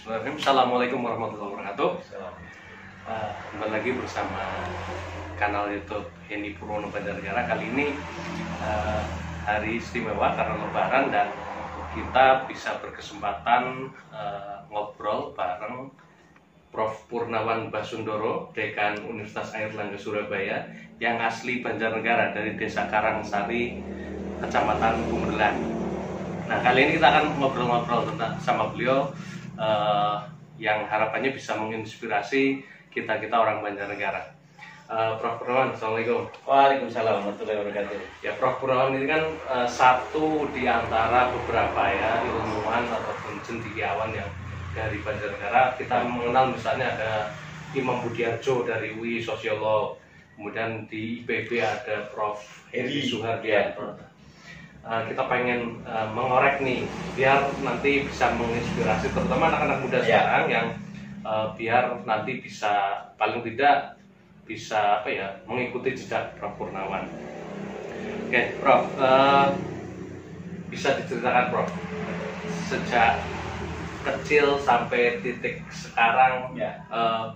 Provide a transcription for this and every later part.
Bismillahirrahmanirrahim. Assalamualaikum warahmatullahi wabarakatuh. Kembali lagi bersama kanal YouTube Hendy Purwono Banjarnegara. Kali ini hari istimewa karena Lebaran dan kita bisa berkesempatan ngobrol bareng Prof. Purnawan Basundoro, Dekan Universitas Airlangga Surabaya, yang asli Banjarnegara dari Desa Karangsari, Kecamatan Punggelan. Nah, kali ini kita akan ngobrol-ngobrol tentang sama beliau yang harapannya bisa menginspirasi kita-kita orang Banjarnegara. Prof. Purnawan, Assalamualaikum. Waalaikumsalam warahmatullahi wabarakatuh. Ya, Prof. Purnawan ini kan satu di antara beberapa ya ilmuwan ataupun cendekiawan yang dari Banjarnegara. Kita mengenal misalnya ada Imam Budiarjo dari UI, sosiolog. Kemudian di IPB ada Prof. Hedi Suhardianto. Kita pengen mengorek nih biar nanti bisa menginspirasi terutama anak-anak muda sekarang yang biar nanti bisa paling tidak bisa mengikuti jejak Prof. Purnawan. Oke, Prof, bisa diceritakan Prof sejak kecil sampai titik sekarang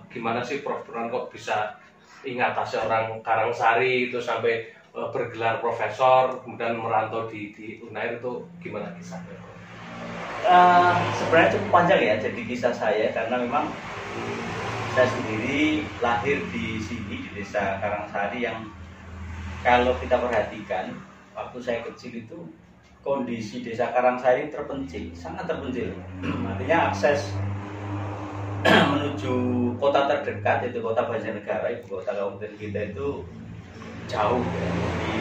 gimana sih Prof. Purnawan kok bisa ingat orang Karangsari itu sampai bergelar profesor, kemudian merantau di Unair, itu gimana kisahnya? Sebenarnya cukup panjang ya jadi kisah saya, karena memang saya sendiri lahir di sini di Desa Karangsari yang kalau kita perhatikan waktu saya kecil itu kondisi Desa Karangsari terpencil, sangat terpencil. Artinya akses menuju kota terdekat yaitu kota Banjarnegara, ibu kota kabupaten kita itu jauh ya, di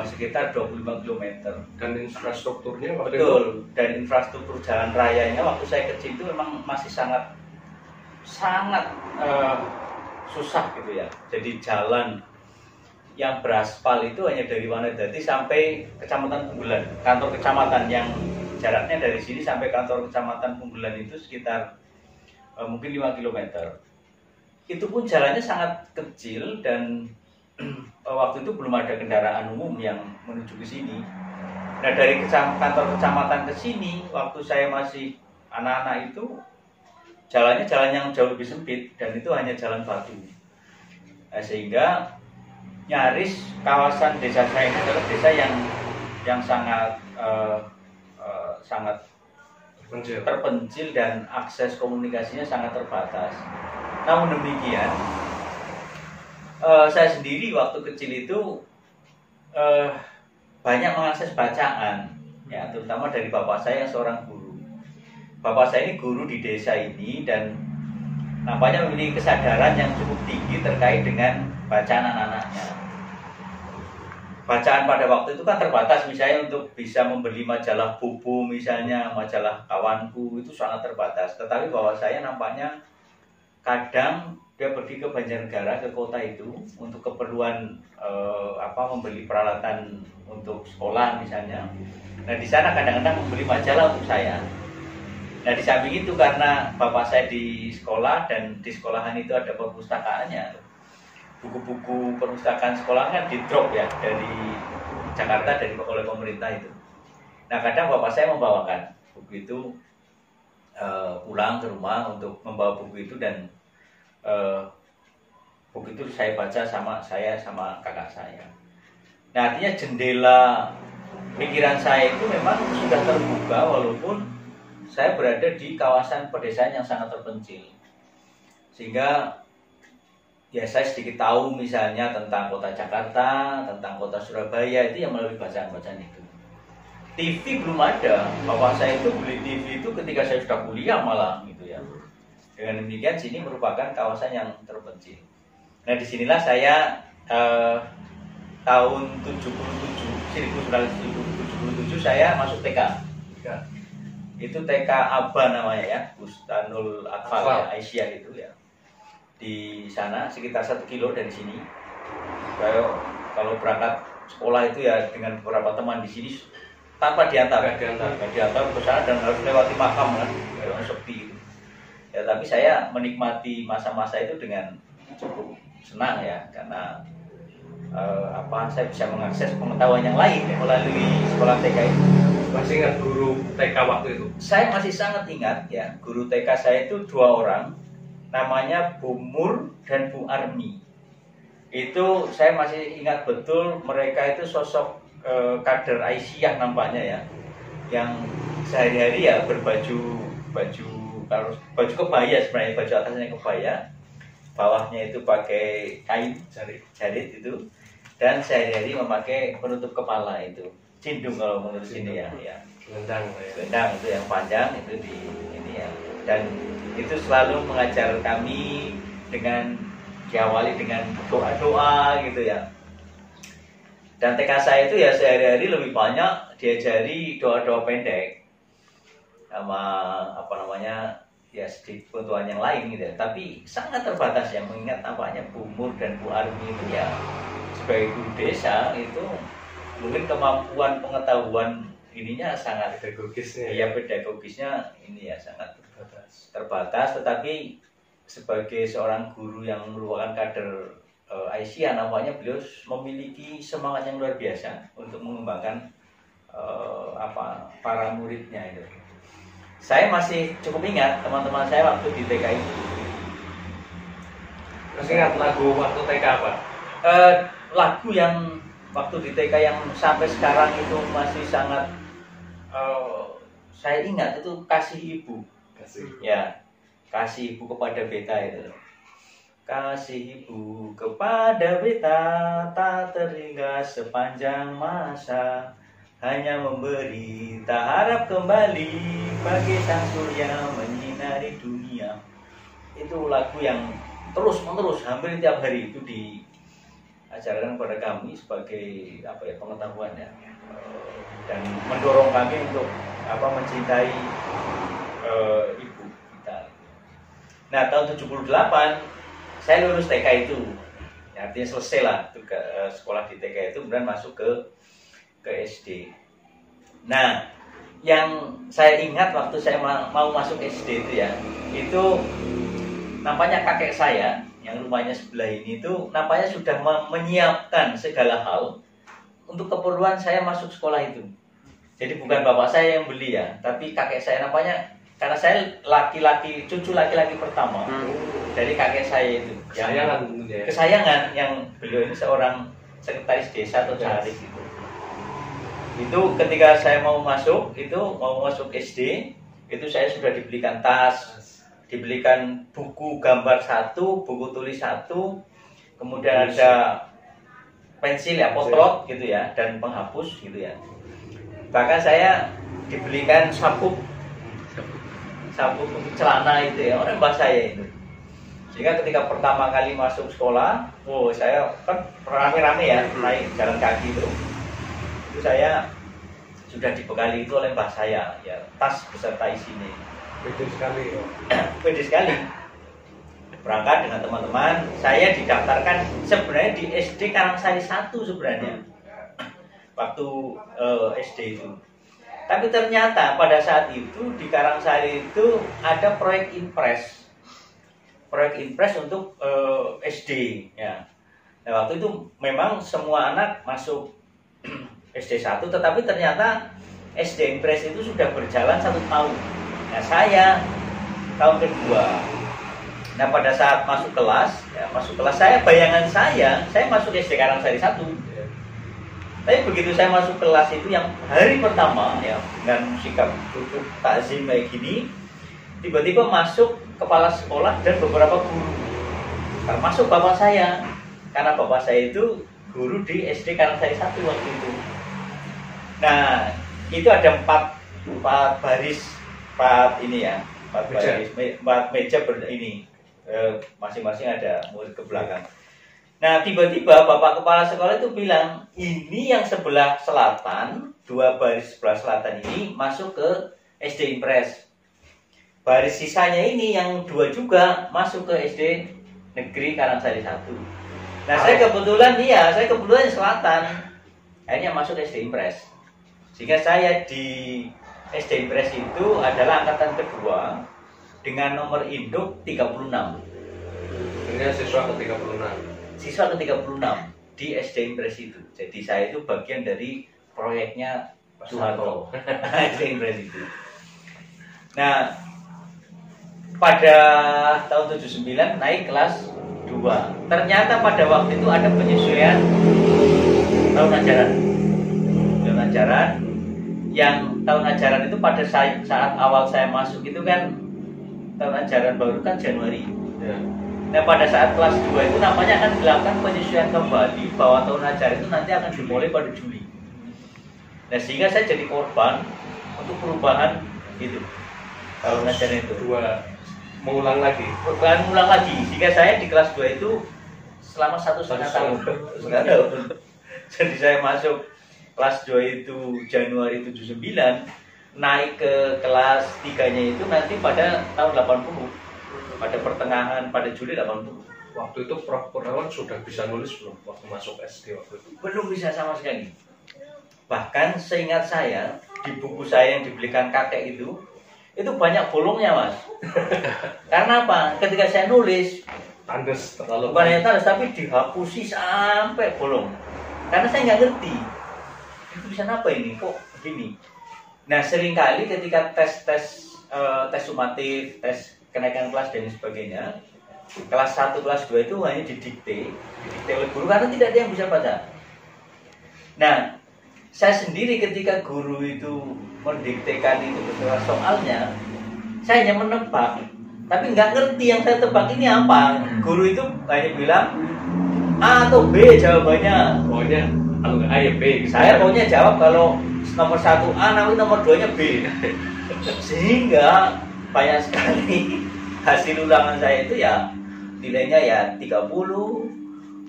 sekitar 25 km. Dan infrastrukturnya betul, dan infrastruktur jalan rayanya waktu saya kecil itu memang masih sangat susah gitu ya. Jadi jalan yang beraspal itu hanya dari Wanadati sampai Kecamatan Punggelan, kantor kecamatan yang jaraknya dari sini sampai kantor Kecamatan Punggelan itu sekitar mungkin 5 km. Itu pun jalannya sangat kecil dan waktu itu belum ada kendaraan umum yang menuju ke sini. Nah, dari kantor kecamatan ke sini waktu saya masih anak-anak itu jalannya jalan yang jauh lebih sempit dan itu hanya jalan batu. Nah, sehingga nyaris kawasan desa saya ini adalah desa yang sangat terpencil dan akses komunikasinya sangat terbatas. Namun demikian, saya sendiri waktu kecil itu banyak mengakses bacaan, ya, terutama dari bapak saya yang seorang guru. Bapak saya ini guru di desa ini dan nampaknya memiliki kesadaran yang cukup tinggi terkait dengan bacaan anak-anaknya. Bacaan pada waktu itu kan terbatas, misalnya untuk bisa membeli majalah bubu, misalnya majalah Kawanku, itu sangat terbatas. Tetapi bapak saya nampaknya kadang dia pergi ke Banjarnegara, ke kota itu untuk keperluan membeli peralatan untuk sekolah misalnya. Nah, di sana kadang-kadang membeli majalah untuk saya. Nah, di samping itu karena bapak saya di sekolah dan di sekolahan itu ada perpustakaannya, buku-buku perpustakaan sekolah kan di drop ya dari Jakarta oleh pemerintah itu. Nah, kadang bapak saya membawakan buku itu pulang ke rumah untuk membawa buku itu dan buku itu saya baca sama kakak saya. Nah, artinya jendela pikiran saya itu memang sudah terbuka walaupun saya berada di kawasan pedesaan yang sangat terpencil. Sehingga ya saya sedikit tahu misalnya tentang kota Jakarta, tentang kota Surabaya itu yang melalui bacaan-bacaan itu. TV belum ada. Bapak saya itu beli TV itu ketika saya sudah kuliah malah gitu ya. Dengan demikian sini merupakan kawasan yang terpencil. Nah, disinilah saya tahun 1977 saya masuk TK. Itu TK Aba namanya ya, Bustanul Atfal ya, Aisyah itu ya. Di sana sekitar 1 kilo dari sini. Kalau berangkat sekolah itu ya dengan beberapa teman di sini tanpa diantar ke sana dan harus lewati makam kan, sepi itu. Ya, tapi saya menikmati masa-masa itu dengan cukup senang ya, karena saya bisa mengakses pengetahuan yang lain melalui sekolah TK itu. Masih ingat guru TK waktu itu? Saya masih sangat ingat ya, guru TK saya itu 2 orang, namanya Bu Mur dan Bu Armi. Itu saya masih ingat betul, mereka itu sosok kader Aisyah nampaknya ya, yang sehari-hari ya berbaju kalau baju kebaya, sebenarnya baju atasnya kebaya, bawahnya itu pakai kain jarit itu, dan sehari-hari memakai penutup kepala itu cindung kalau menurut sini ya, selendang itu yang panjang itu di ini ya, dan itu selalu mengajar kami dengan diawali dengan doa-doa gitu ya. Dan TK saya itu ya sehari-hari lebih banyak diajari doa-doa pendek sama ya sedikit kebutuhan yang lain gitu ya. Tapi sangat terbatas ya, mengingat nampaknya Bu Mur dan Bu Armi itu ya sebagai guru desa itu mungkin kemampuan pengetahuan ininya sangat pedagogisnya ini ya sangat terbatas, tetapi sebagai seorang guru yang merupakan kader Aisyah, nampaknya beliau memiliki semangat yang luar biasa untuk mengembangkan para muridnya itu. Saya masih cukup ingat teman-teman saya waktu di TK itu. Masih ingat lagu waktu TK apa? Lagu yang waktu di TK yang sampai sekarang itu masih sangat saya ingat itu Kasih Ibu. Ya, kasih ibu kepada beta itu. Kasih ibu kepada beta tak terhingga sepanjang masa, hanya memberi tak harap kembali, bagi sang surya menyinari dunia. Itu lagu yang terus menerus hampir tiap hari itu diajarkan kepada kami sebagai pengetahuan ya, dan mendorong kami untuk mencintai ibu kita. Nah, tahun 78 saya lulus TK itu, ya, artinya selesai lah sekolah di TK itu, kemudian masuk ke SD. Nah, yang saya ingat waktu saya mau masuk SD itu ya, itu nampaknya kakek saya yang rumahnya sebelah ini itu nampaknya sudah menyiapkan segala hal untuk keperluan saya masuk sekolah itu. Jadi bukan bapak saya yang beli ya, tapi kakek saya nampaknya, karena saya cucu laki-laki pertama dari kakek saya itu. Kesayangan yang beliau ini seorang sekretaris desa atau carik gitu. Itu ketika saya mau masuk SD, itu saya sudah dibelikan tas, dibelikan buku gambar 1, buku tulis 1, kemudian ada pensil ya, potlot gitu ya, dan penghapus gitu ya. Bahkan saya dibelikan sabuk celana itu ya, oleh mbak saya itu. Sehingga ketika pertama kali masuk sekolah, saya kan rame-rame ya, naik jalan kaki itu saya sudah dibekali itu oleh mbak saya ya, tas beserta isinya. Pede sekali. Berangkat dengan teman-teman, saya didaftarkan sebenarnya di SD Karangsari 1 sebenarnya. Waktu SD itu. Tapi ternyata pada saat itu di Karangsari itu ada proyek impres untuk SD ya. Nah, waktu itu memang semua anak masuk SD 1, tetapi ternyata SD impres itu sudah berjalan 1 tahun. Nah, saya tahun kedua. Nah, pada saat masuk kelas saya, bayangan saya masuk SD Karangsari 1. Tapi begitu saya masuk kelas itu yang hari pertama ya, dengan sikap duduk takzim kayak gini, tiba-tiba masuk kepala sekolah dan beberapa guru, termasuk bapak saya, karena bapak saya itu guru di SD Karangsari 1 waktu itu. Nah, itu ada 4 baris, 4 meja ini, masing-masing ada murid ke belakang. Nah, tiba-tiba bapak kepala sekolah itu bilang, ini yang sebelah selatan, 2 baris sebelah selatan ini masuk ke SD Impres. Baris sisanya ini yang 2 juga masuk ke SD Negeri Karangsari 1. Nah, saya kebetulan selatan, akhirnya masuk SD Impres. Sehingga saya di SD Impres itu adalah angkatan kedua dengan nomor induk 36. Ini siswa ke 36. Siswa ke-36. di SD Impres itu. Jadi saya itu bagian dari proyeknya Soeharto. SD Impres itu. Nah, pada tahun 79 naik kelas 2. Ternyata pada waktu itu ada penyesuaian tahun ajaran. Tahun ajaran yang tahun ajaran itu pada saat awal saya masuk itu kan tahun ajaran baru kan Januari. Ya. Nah, pada saat kelas 2 itu namanya akan dilakukan penyesuaian kembali bahwa tahun ajaran itu nanti akan dimulai pada Juli. Nah, sehingga saya jadi korban untuk perubahan gitu. Tahun ajaran itu Mengulang lagi. Mengulang lagi. Sehingga saya di kelas 2 itu selama 1,5 tahun. Jadi saya masuk kelas 2 itu Januari 79, naik ke kelas 3-nya itu nanti pada tahun 80. Pada pertengahan, pada Juli 80. Waktu itu Prof. Kurniawan sudah bisa nulis belum waktu masuk SD waktu itu? Belum bisa sama sekali. Bahkan seingat saya, di buku saya yang dibelikan kakek itu banyak bolongnya, Mas. Karena apa? Ketika saya nulis, Tandes terlalu bukan hanya tandes, tapi dihapusi sampai bolong. Karena saya nggak ngerti. Itu tulisan apa ini? Kok begini? Nah, seringkali ketika tes sumatif, tes kenaikan kelas dan sebagainya, kelas 1, kelas 2 itu hanya didikte oleh guru karena tidak ada yang bisa baca. Nah, saya sendiri ketika guru itu mendiktekan itu beserta soalnya, saya hanya menebak, tapi nggak ngerti yang saya tebak ini apa. Guru itu hanya bilang A atau B jawabannya. Pokoknya kalau nggak A ya B. Saya pokoknya jawab kalau nomor 1 A, nanti nomor 2-nya B. Sehingga banyak sekali hasil ulangan saya itu ya nilainya ya 30,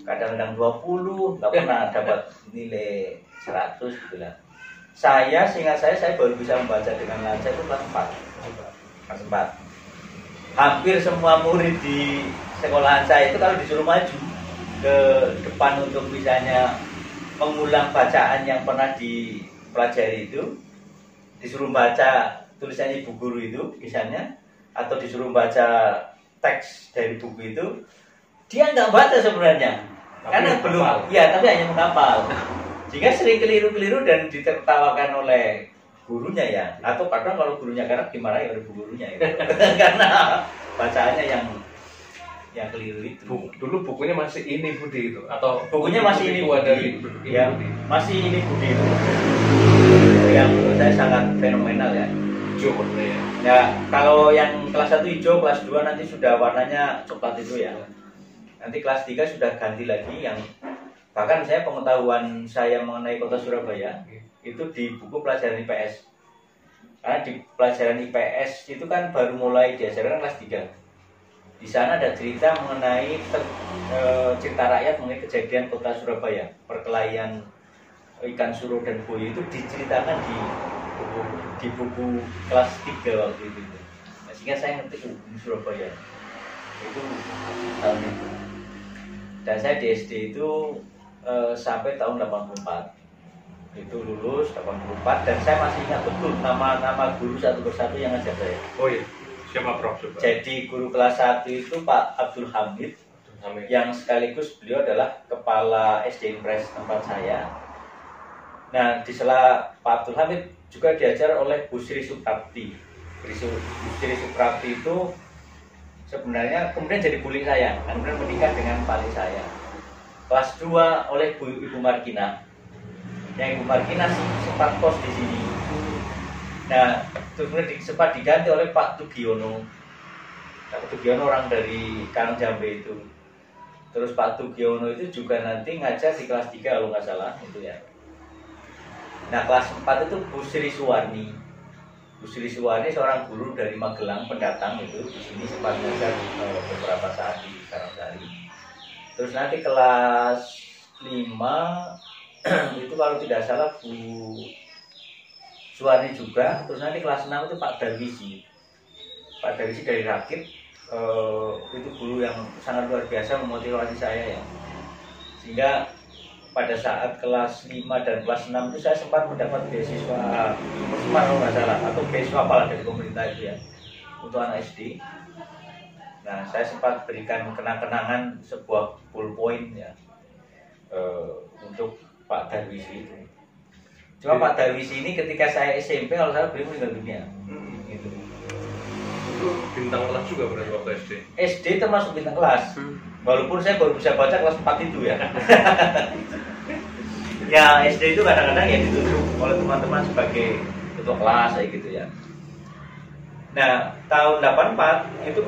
kadang-kadang 20, nggak pernah dapat nilai 100 gitu lah. Seingat saya baru bisa membaca dengan lancar itu kelas 4. Kelas 4. Hampir semua murid di sekolahan saya itu kalau disuruh maju ke depan untuk misalnya mengulang bacaan yang pernah dipelajari itu, disuruh baca tulisan ibu guru itu misalnya, atau disuruh baca teks dari buku itu, dia nggak baca sebenarnya. Tapi karena belum, ya tapi hanya menghafal. Jika sering keliru-keliru dan ditertawakan oleh gurunya ya, atau kadang kalau gurunya karena dimarahi oleh gurunya ya. Karena bacaannya yang keliru itu. Dulu bukunya masih ini Budi itu atau bukunya masih ini Budi, dari ya, masih ini Budi itu. Yang menurut saya sangat fenomenal ya. Hijau warnanya. Ya, kalau yang kelas 1 hijau, kelas 2 nanti sudah warnanya coklat itu ya. Nanti kelas 3 sudah ganti lagi yang bahkan saya pengetahuan saya mengenai kota Surabaya itu di buku pelajaran IPS. Karena di pelajaran IPS itu kan baru mulai diajarkan kelas 3. Di sana ada cerita mengenai cerita rakyat mengenai kejadian kota Surabaya, perkelahian ikan suro dan buaya itu diceritakan di buku kelas 3 waktu itu. Nah, sehingga saya ngerti di Surabaya itu tahun itu. Dan saya di SD itu sampai tahun 84 itu lulus 84 dan saya masih ingat betul nama guru satu persatu yang ngajar saya. Oh iya, siapa Prof? Coba. Jadi guru kelas 1 itu Pak Abdul Hamid, yang sekaligus beliau adalah kepala SD Impres tempat saya. Nah, di sela Pak Abdul Hamid juga diajar oleh Bu Sri Suprapti. Bu Sri Suprapti itu sebenarnya kemudian jadi bully saya, kemudian menikah dengan paling saya. Kelas 2 oleh Ibu Markina. Yang Ibu Markina sempat kos di sini. Nah, kemudian sempat diganti oleh Pak Tugiono. Pak Tugiono orang dari Karangjambe itu. Terus Pak Tugiono itu juga nanti ngajar di kelas 3 kalau nggak salah itu ya. Nah, kelas 4 itu Bu Sri Suwarni. Bu Sri Suwarni seorang guru dari Magelang pendatang itu di sini sempat ngajar beberapa saat di Karangsari. Terus nanti kelas 5 itu kalau tidak salah Bu Suwarni juga. Terus nanti kelas 6 itu Pak Darwisi. Pak Darwisi dari Rakit, itu guru yang sangat luar biasa memotivasi saya ya. Sehingga pada saat kelas 5 dan kelas 6 itu saya sempat mendapat beasiswa Musma kalau nggak salah, atau beasiswa apalah dari pemerintah itu ya, untuk anak SD. Nah, saya sempat berikan kenang-kenangan sebuah ballpoint ya. untuk Pak Darwisi itu. Cuma Pak Darwisi ini ketika saya SMP kalau saya beliau meninggal dunia. Gitu. Itu bintang kelas juga berarti waktu SD? SD termasuk bintang kelas. Walaupun saya baru bisa baca kelas 4 itu ya. Ya SD itu kadang-kadang ya dituduh oleh teman-teman sebagai ketua kelas kayak gitu ya. Nah, tahun 84 itu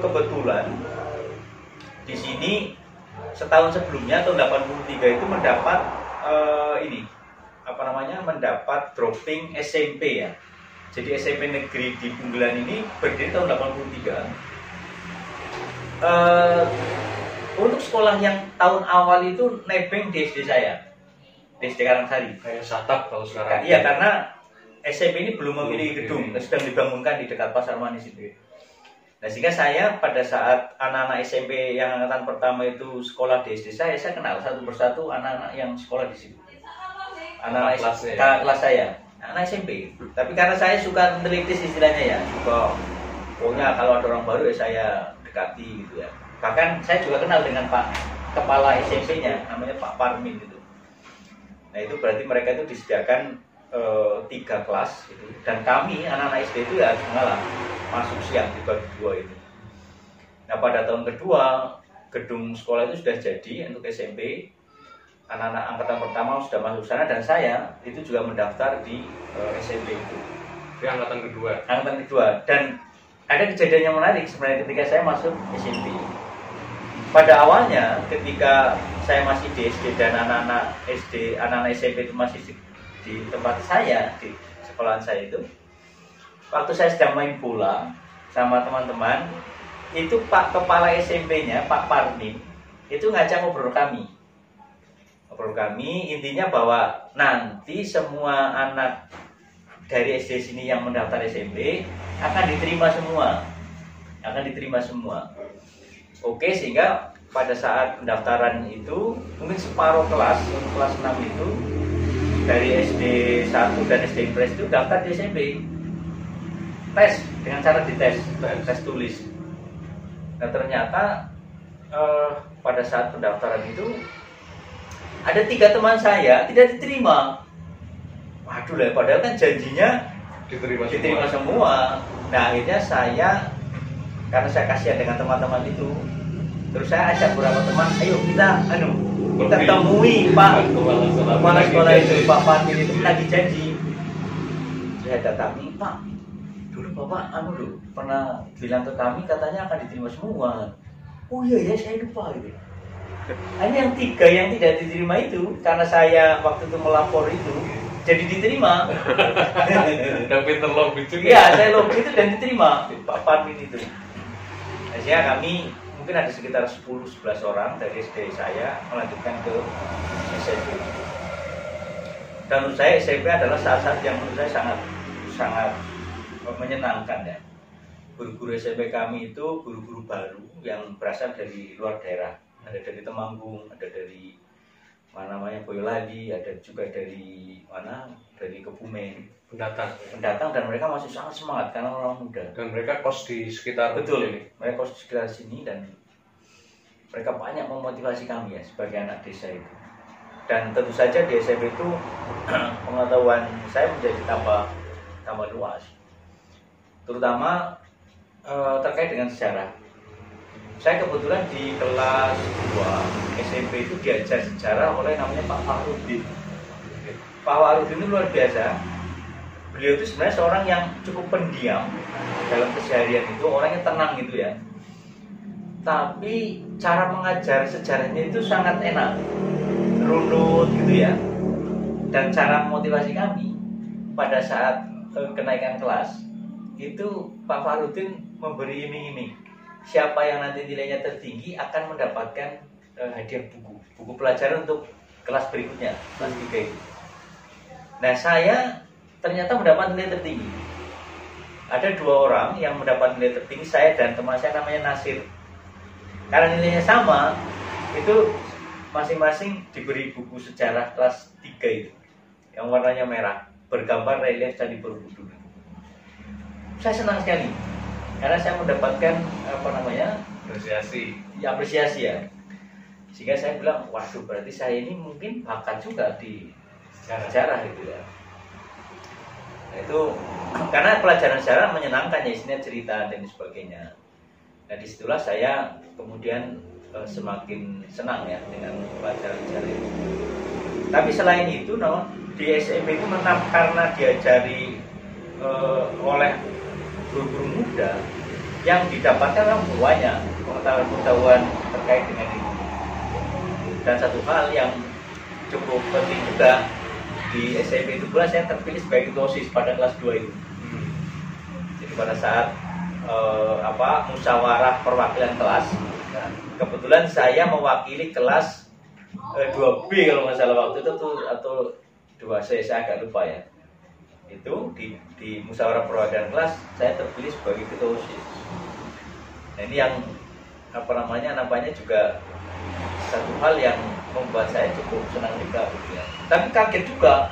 kebetulan di sini setahun sebelumnya tahun 83 itu mendapat mendapat dropping SMP ya. Jadi SMP negeri di Punggelan ini berdiri tahun 83. Untuk sekolah yang tahun awal itu nebeng di SD saya, di SD Karangsari. Kayak Satap kalau sekarang. Iya, karena SMP ini belum memiliki gedung, sedang dibangunkan di dekat Pasar Manis itu. Nah, sehingga saya pada saat anak-anak SMP yang angkatan pertama itu sekolah di SD saya kenal satu persatu anak-anak yang sekolah di situ. Anak-anak kelas saya, anak SMP. Tapi karena saya suka meneliti istilahnya ya, pokoknya kalau ada orang baru ya saya dekati gitu ya. Bahkan saya juga kenal dengan Pak Kepala SMP-nya, namanya Pak Parmin gitu. Nah itu berarti mereka itu disediakan 3 kelas gitu. Dan kami anak-anak SD itu ya harus mengalah masuk siang dibagi 2 itu. Nah pada tahun kedua gedung sekolah itu sudah jadi untuk SMP. Anak-anak angkatan pertama sudah masuk sana dan saya itu juga mendaftar di SMP itu. Di angkatan kedua. Angkatan kedua. Dan ada kejadian yang menarik sebenarnya ketika saya masuk SMP. Pada awalnya ketika saya masih di SD dan anak-anak SD, anak-anak SMP itu masih di tempat saya, di sekolahan saya itu, waktu saya sedang main bola sama teman-teman, itu Pak Kepala SMP-nya, Pak Parmin, itu ngajak ngobrol kami. Ngobrol kami, intinya bahwa nanti semua anak dari SD sini yang mendaftar SMP akan diterima semua. Akan diterima semua. Oke, sehingga pada saat pendaftaran itu mungkin separuh kelas, untuk kelas 6 itu dari SD 1 dan SD Impres itu daftar di SMP. Tes, dengan cara dites, tes tulis. Nah ternyata pada saat pendaftaran itu ada 3 teman saya tidak diterima. Waduh lah, padahal kan janjinya diterima semua. Nah akhirnya saya, karena saya kasihan dengan teman-teman itu, terus saya ajak beberapa teman, ayo kita temui Pak Kepala sekolah itu, Pak Parmin itu lagi janji. Saya datangi, Pak, dulu Bapak pernah bilang ke kami katanya akan diterima semua. Oh iya ya, saya lupa gitu. Ini yang 3 yang tidak diterima itu karena saya waktu itu melapor itu jadi diterima. Dan pinter lobby juga. Iya, saya lobby itu dan diterima Pak Parmin itu. Nah, kami mungkin ada sekitar 10-11 orang dari SD saya melanjutkan ke SMP. Dan menurut saya SMP adalah saat-saat yang menurut saya sangat menyenangkan ya. Guru-guru SMP kami itu guru-guru baru yang berasal dari luar daerah. Ada dari Temanggung, ada dari Boyolali, ada juga dari dari Kebumen. Pendatang dan mereka masih sangat semangat karena orang muda. Dan mereka kos di sekitar. Betul, mereka kos di sekitar sini dan mereka banyak memotivasi kami ya sebagai anak desa itu. Dan tentu saja di SMP itu pengetahuan saya menjadi tambah luas, terutama terkait dengan sejarah. Saya kebetulan di kelas 2 SMP itu diajar sejarah oleh namanya Pak Farudin. Pak Farudin itu luar biasa. Beliau itu sebenarnya seorang yang cukup pendiam dalam keseharian itu, orangnya tenang gitu ya. Tapi cara mengajar sejarahnya itu sangat enak, runut gitu ya. Dan cara memotivasi kami pada saat kenaikan kelas itu Pak Farudin memberi iming-iming. Siapa yang nanti nilainya tertinggi akan mendapatkan hadiah buku pelajaran untuk kelas berikutnya, kelas 3 itu. Nah saya ternyata mendapat nilai tertinggi. Ada 2 orang yang mendapat nilai tertinggi, saya dan teman saya namanya Nasir. Karena nilainya sama, itu masing-masing diberi buku sejarah kelas 3 itu, yang warnanya merah, bergambar relief Candi Borobudur. Saya senang sekali, karena saya mendapatkan apresiasi ya. Sehingga saya bilang, waduh berarti saya ini mungkin bakat juga di sejarah gitu ya. Nah, itu karena pelajaran sejarah menyenangkan ya, isinya cerita dan sebagainya. Nah disitulah saya kemudian semakin senang ya dengan pelajaran sejarah itu. Tapi selain itu, di SMP itu karena diajari oleh guru-guru muda yang didapatkan orang tuanya pengetahuan terkait dengan itu. Dan satu hal yang cukup penting juga, di SMP itu pula saya terpilih sebagai ketua OSIS pada kelas 2 itu. Jadi pada saat musyawarah perwakilan kelas, nah, kebetulan saya mewakili kelas 2B kalau nggak salah waktu itu tuh, atau 2C, saya agak lupa ya. Itu di musyawarah perwakilan kelas saya terpilih sebagai ketua OSIS. Nah ini yang nampaknya juga satu hal yang membuat saya cukup senang juga gitu ya. Tapi kaget juga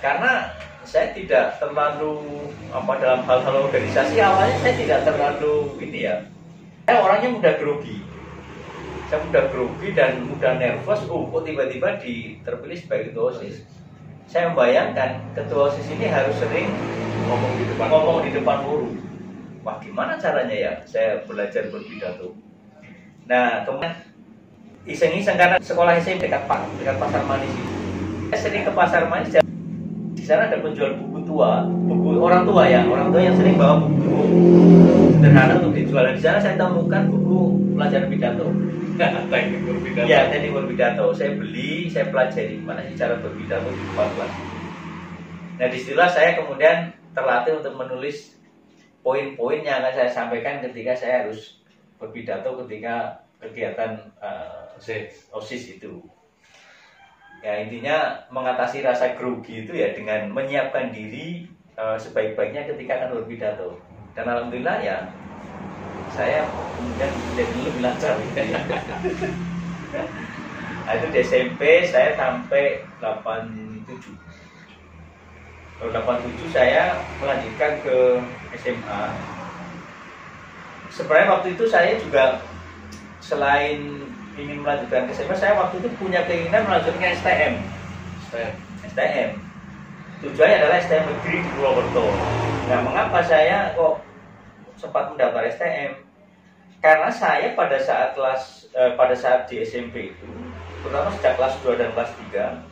karena saya tidak terlalu dalam hal-hal organisasi. Awalnya saya tidak terlalu ini ya. Saya orangnya mudah grogi. Saya mudah grogi dan mudah nervous. Kok tiba-tiba terpilih sebagai ketua OSIS. Saya membayangkan ketua OSIS ini harus sering ngomong di depan forum. Wah, gimana caranya ya saya belajar berpidato. Nah, kemudian iseng-iseng karena sekolah saya dekat Pasar Manis itu. Saya sering ke Pasar Manis. Di sana ada penjual buku orang tua yang sering bawa buku sederhana untuk dijual. Di sana saya temukan buku pelajaran pidato. Teknik berpidato. Ya, teknik berpidato. Saya beli, saya pelajari gimana sih cara berpidato di depan kelas. Nah, disitulah saya kemudian terlatih untuk menulis poin-poin yang akan saya sampaikan ketika saya harus berpidato ketika kegiatan OSIS itu. Ya intinya mengatasi rasa grogi itu ya dengan menyiapkan diri sebaik-baiknya ketika akan berpidato. Dan alhamdulillah ya saya kemudian jadi lebih lancar. Nah, itu di SMP saya sampai 87. Kalau 87 saya melanjutkan ke SMA. Sebenarnya waktu itu saya juga selain ingin melanjutkan ke SMA, saya waktu itu punya keinginan melanjutkan STM. Tujuannya adalah STM negeri di Purwokerto. Nah, mengapa saya kok sempat mendaftar STM? Karena saya pada saat di SMP itu, terutama sejak kelas 2 dan kelas 3,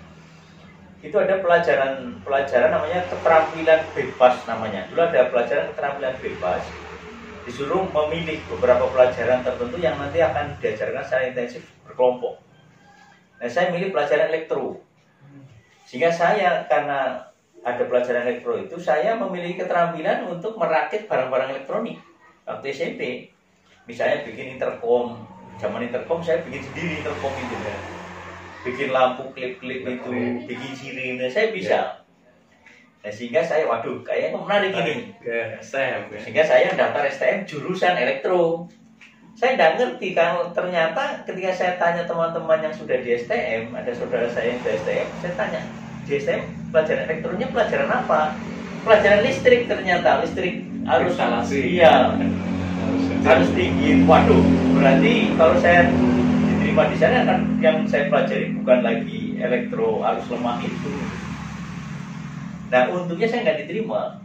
itu ada pelajaran namanya keterampilan bebas namanya. Dulu ada pelajaran keterampilan bebas. Disuruh memilih beberapa pelajaran tertentu yang nanti akan diajarkan secara intensif berkelompok. Nah, saya milih pelajaran elektro. Sehingga saya, karena ada pelajaran elektro itu, saya memiliki keterampilan untuk merakit barang-barang elektronik waktu SMP. Misalnya bikin intercom. Zaman intercom saya bikin sendiri intercom itu ya. Bikin lampu klip-klip itu, bikin sirine, saya bisa. Nah, sehingga saya, waduh, kayaknya menarik ini. Sehingga saya daftar STM jurusan elektro. Saya tidak ngerti kalau ternyata ketika saya tanya teman-teman yang sudah di STM, ada saudara saya yang di STM, saya tanya, di STM pelajaran elektronya pelajaran apa? Pelajaran listrik ternyata, listrik harus instalasi. Iya, harus tinggi. Waduh, berarti kalau saya diterima di sana kan yang saya pelajari bukan lagi elektro arus lemah itu. Nah, untungnya saya nggak diterima.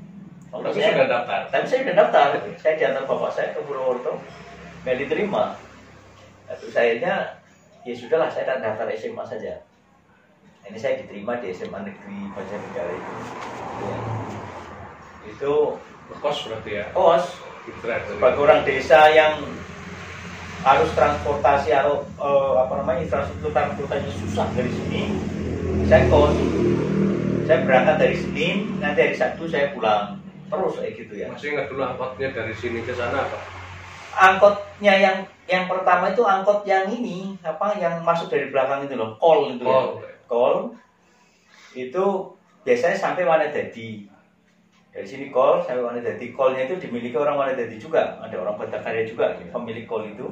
Tapi saya sudah daftar. Tapi saya sudah daftar. Saya diantar bapak saya ke Purwokerto, nggak diterima. Nah, terus akhirnya ya sudahlah, saya daftar SMA saja. Nah, ini saya diterima di SMA Negeri Banjarnegara itu. Ya. Itu kos berarti ya? Kos. Sebagai orang desa yang harus transportasi atau infrastruktur transportasi susah dari sini, saya kos. Saya berangkat dari Senin, nanti hari Sabtu saya pulang. Terus kayak gitu ya. Masih ingat dulu angkotnya dari sini ke sana apa? Angkotnya yang pertama itu angkot yang ini, yang masuk dari belakang itu loh, kol itu ya. Kol. Itu biasanya sampai Wanadadi. Dari sini kol sampai Wanadadi. Kolnya itu dimiliki orang Wanadadi juga, ada orang Batakarya juga pemilik kol itu.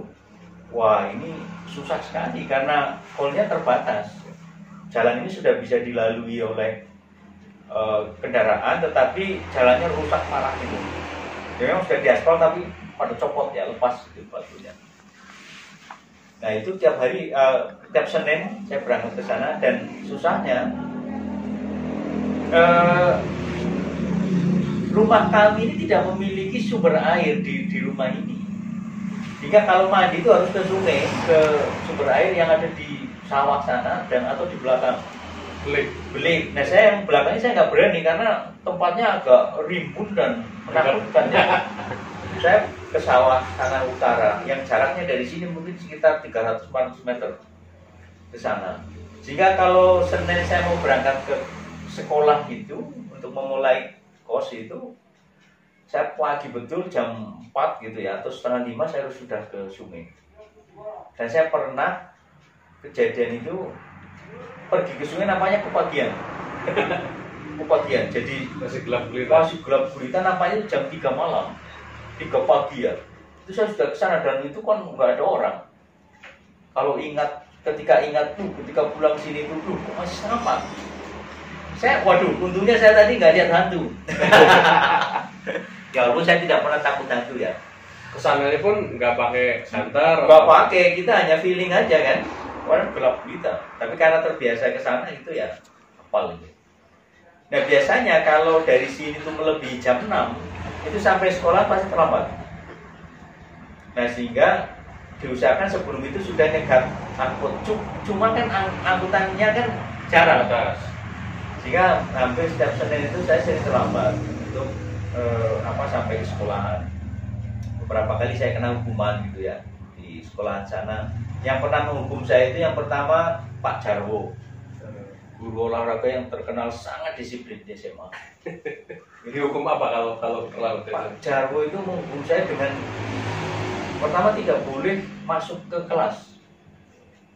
Wah, ini susah sekali karena kolnya terbatas. Jalan ini sudah bisa dilalui oleh kendaraan, tetapi jalannya rusak parah gitu. Memang sudah diaspal tapi pada copot ya, lepas gitu batunya. Nah itu tiap hari, tiap Senin saya berangkat ke sana, dan susahnya rumah kami ini tidak memiliki sumber air di rumah ini. Jika kalau mandi itu harus ke sungai, ke sumber air yang ada di sawah sana dan atau di belakang. Belik. Nah saya yang belakangnya saya nggak berani karena tempatnya agak rimbun dan menakutkan ya. Saya ke sawah sana utara yang jaraknya dari sini mungkin sekitar 300-400 meter ke sana. Sehingga kalau Senin saya mau berangkat ke sekolah itu untuk memulai kos itu, saya pagi betul jam 4 gitu ya, atau setengah 5 saya harus sudah ke sungai. Dan saya pernah kejadian itu pergi ke sungai namanya kepagian. Kepagian, jadi masih gelap gulita namanya jam 3 malam, 3 pagi ya. Itu saya sudah ke sana dan itu kan nggak ada orang. Kalau ketika pulang sini itu kok masih setengah 4. Saya, waduh, untungnya saya tadi nggak lihat hantu. Ya walaupun saya tidak pernah takut hantu ya. Kesananya pun nggak pakai santer. Nggak pakai, kita hanya feeling aja kan. Warna gelap gulita. Tapi karena terbiasa ke sana itu ya hafal gitu. Nah biasanya kalau dari sini tuh melebihi jam 6 itu sampai sekolah pasti terlambat. Nah sehingga diusahakan sebelum itu sudah nyegat angkut. Cuma kan angkutannya kan jarang. Sehingga hampir setiap Senin itu saya sering terlambat untuk sampai ke sekolahan. Beberapa kali saya kena hukuman gitu ya di sekolahan sana. Yang pernah menghukum saya itu yang pertama Pak Jarwo, guru olahraga yang terkenal sangat disiplin di SMA. Dihukum apa kalau Pak Jarwo itu menghukum saya dengan pertama tidak boleh masuk ke kelas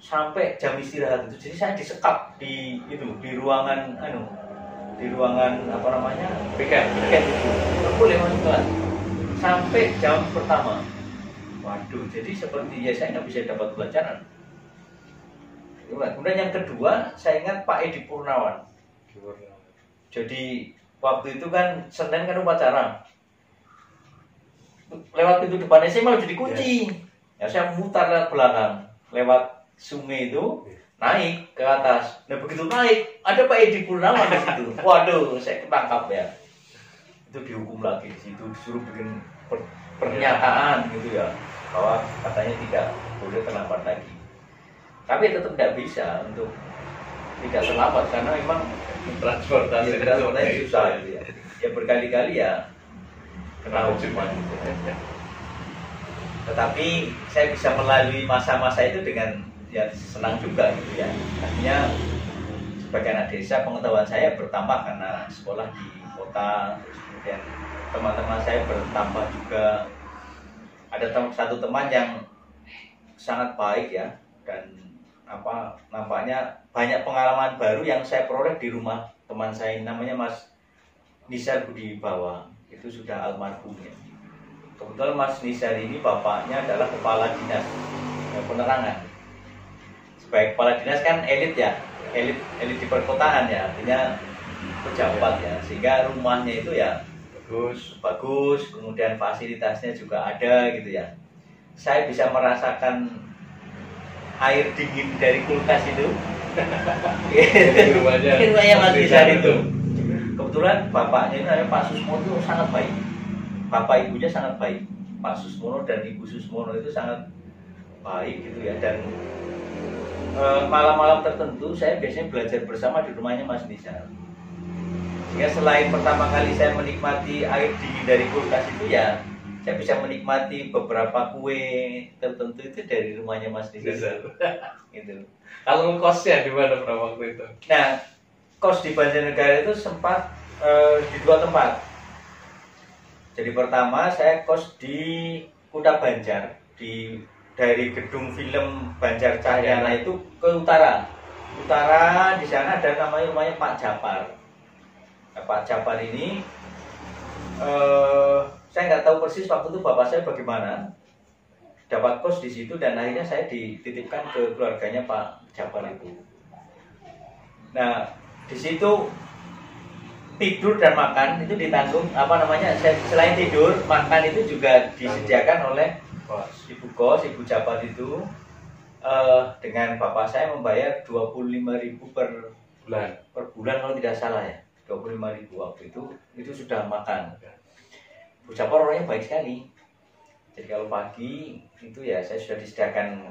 sampai jam istirahat itu. Jadi saya disekap di ruangan piket itu. Tidak boleh masuk kelas sampai jam pertama. Waduh, jadi seperti ya saya nggak bisa dapat pelajaran. Kemudian yang kedua, saya ingat Pak Edi Purnawan. Jadi waktu itu kan Senin kan upacara. Lewat pintu depan SMA malah jadi kunci. Ya saya mutar ke belakang, lewat sungai itu naik ke atas. Nah begitu naik, ada Pak Edi Purnawan di situ. Waduh, saya ketangkap ya. Itu dihukum lagi di situ, disuruh bikin pernyataan gitu ya, bahwa katanya tidak boleh terlambat lagi. Tapi tetap tidak bisa untuk tidak terlambat karena memang transportasi susah gitu ya. Ya berkali-kali ya kena hukuman gitu. Tetapi saya bisa melalui masa-masa itu dengan ya senang juga gitu ya. Artinya sebagai anak desa pengetahuan saya bertambah karena sekolah di kota, kemudian teman-teman saya bertambah juga. Ada satu teman yang sangat baik ya, dan nampaknya banyak pengalaman baru yang saya peroleh di rumah teman saya, namanya Mas Nisar Budi Bawa. Itu sudah almarhum ya. Kebetulan Mas Nisar ini bapaknya adalah kepala dinas penerangan. Sebagai kepala dinas kan elit ya, elit di perkotaan ya, artinya pejabat ya, sehingga rumahnya itu ya bagus, kemudian fasilitasnya juga ada gitu ya. Saya bisa merasakan air dingin dari kulkas itu. Rumahnya Mas Nisar itu. Kebetulan bapaknya ini namanya Pak Susmono itu sangat baik. Bapak ibunya sangat baik. Pak Susmono dan Ibu Susmono itu sangat baik gitu ya. Dan malam-malam tertentu saya biasanya belajar bersama di rumahnya Mas Nisar. Ya selain pertama kali saya menikmati air dingin dari kulkas itu ya, saya bisa menikmati beberapa kue tertentu itu dari rumahnya Mas Nisar. Gitu. Kalau kosnya di mana pada waktu itu? Nah, kos di Banjarnegara itu sempat di 2 tempat. Jadi pertama saya kos di Kuta Banjar, dari gedung film Banjar Cahyana itu ke utara. Utara di sana ada rumahnya Pak Japar. Nah, Pak Japar ini saya nggak tahu persis waktu itu bapak saya bagaimana dapat kos di situ, dan akhirnya saya dititipkan ke keluarganya Pak Japar itu. Nah di situ tidur dan makan itu ditanggung selain tidur, makan itu juga disediakan oleh ibu kos, Ibu Japar itu. dengan bapak saya membayar 25.000 per bulan kalau tidak salah ya, 25.000 waktu itu sudah makan. Bu Japar orangnya baik sekali. Jadi kalau pagi itu ya saya sudah disediakan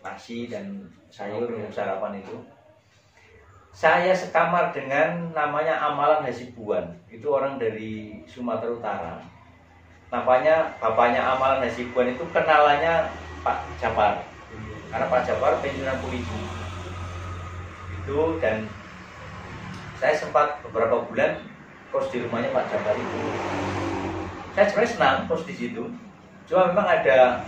nasi dan sayur untuk sarapan itu. Saya sekamar dengan namanya Amalan Hasibuan. Itu orang dari Sumatera Utara. Namanya bapaknya Amalan Hasibuan itu kenalannya Pak Japar. Karena Pak Japar pensiunan polisi. Itu dan saya sempat beberapa bulan kos di rumahnya Pak Japar itu. Saya sebenarnya senang kos di situ. Cuma memang ada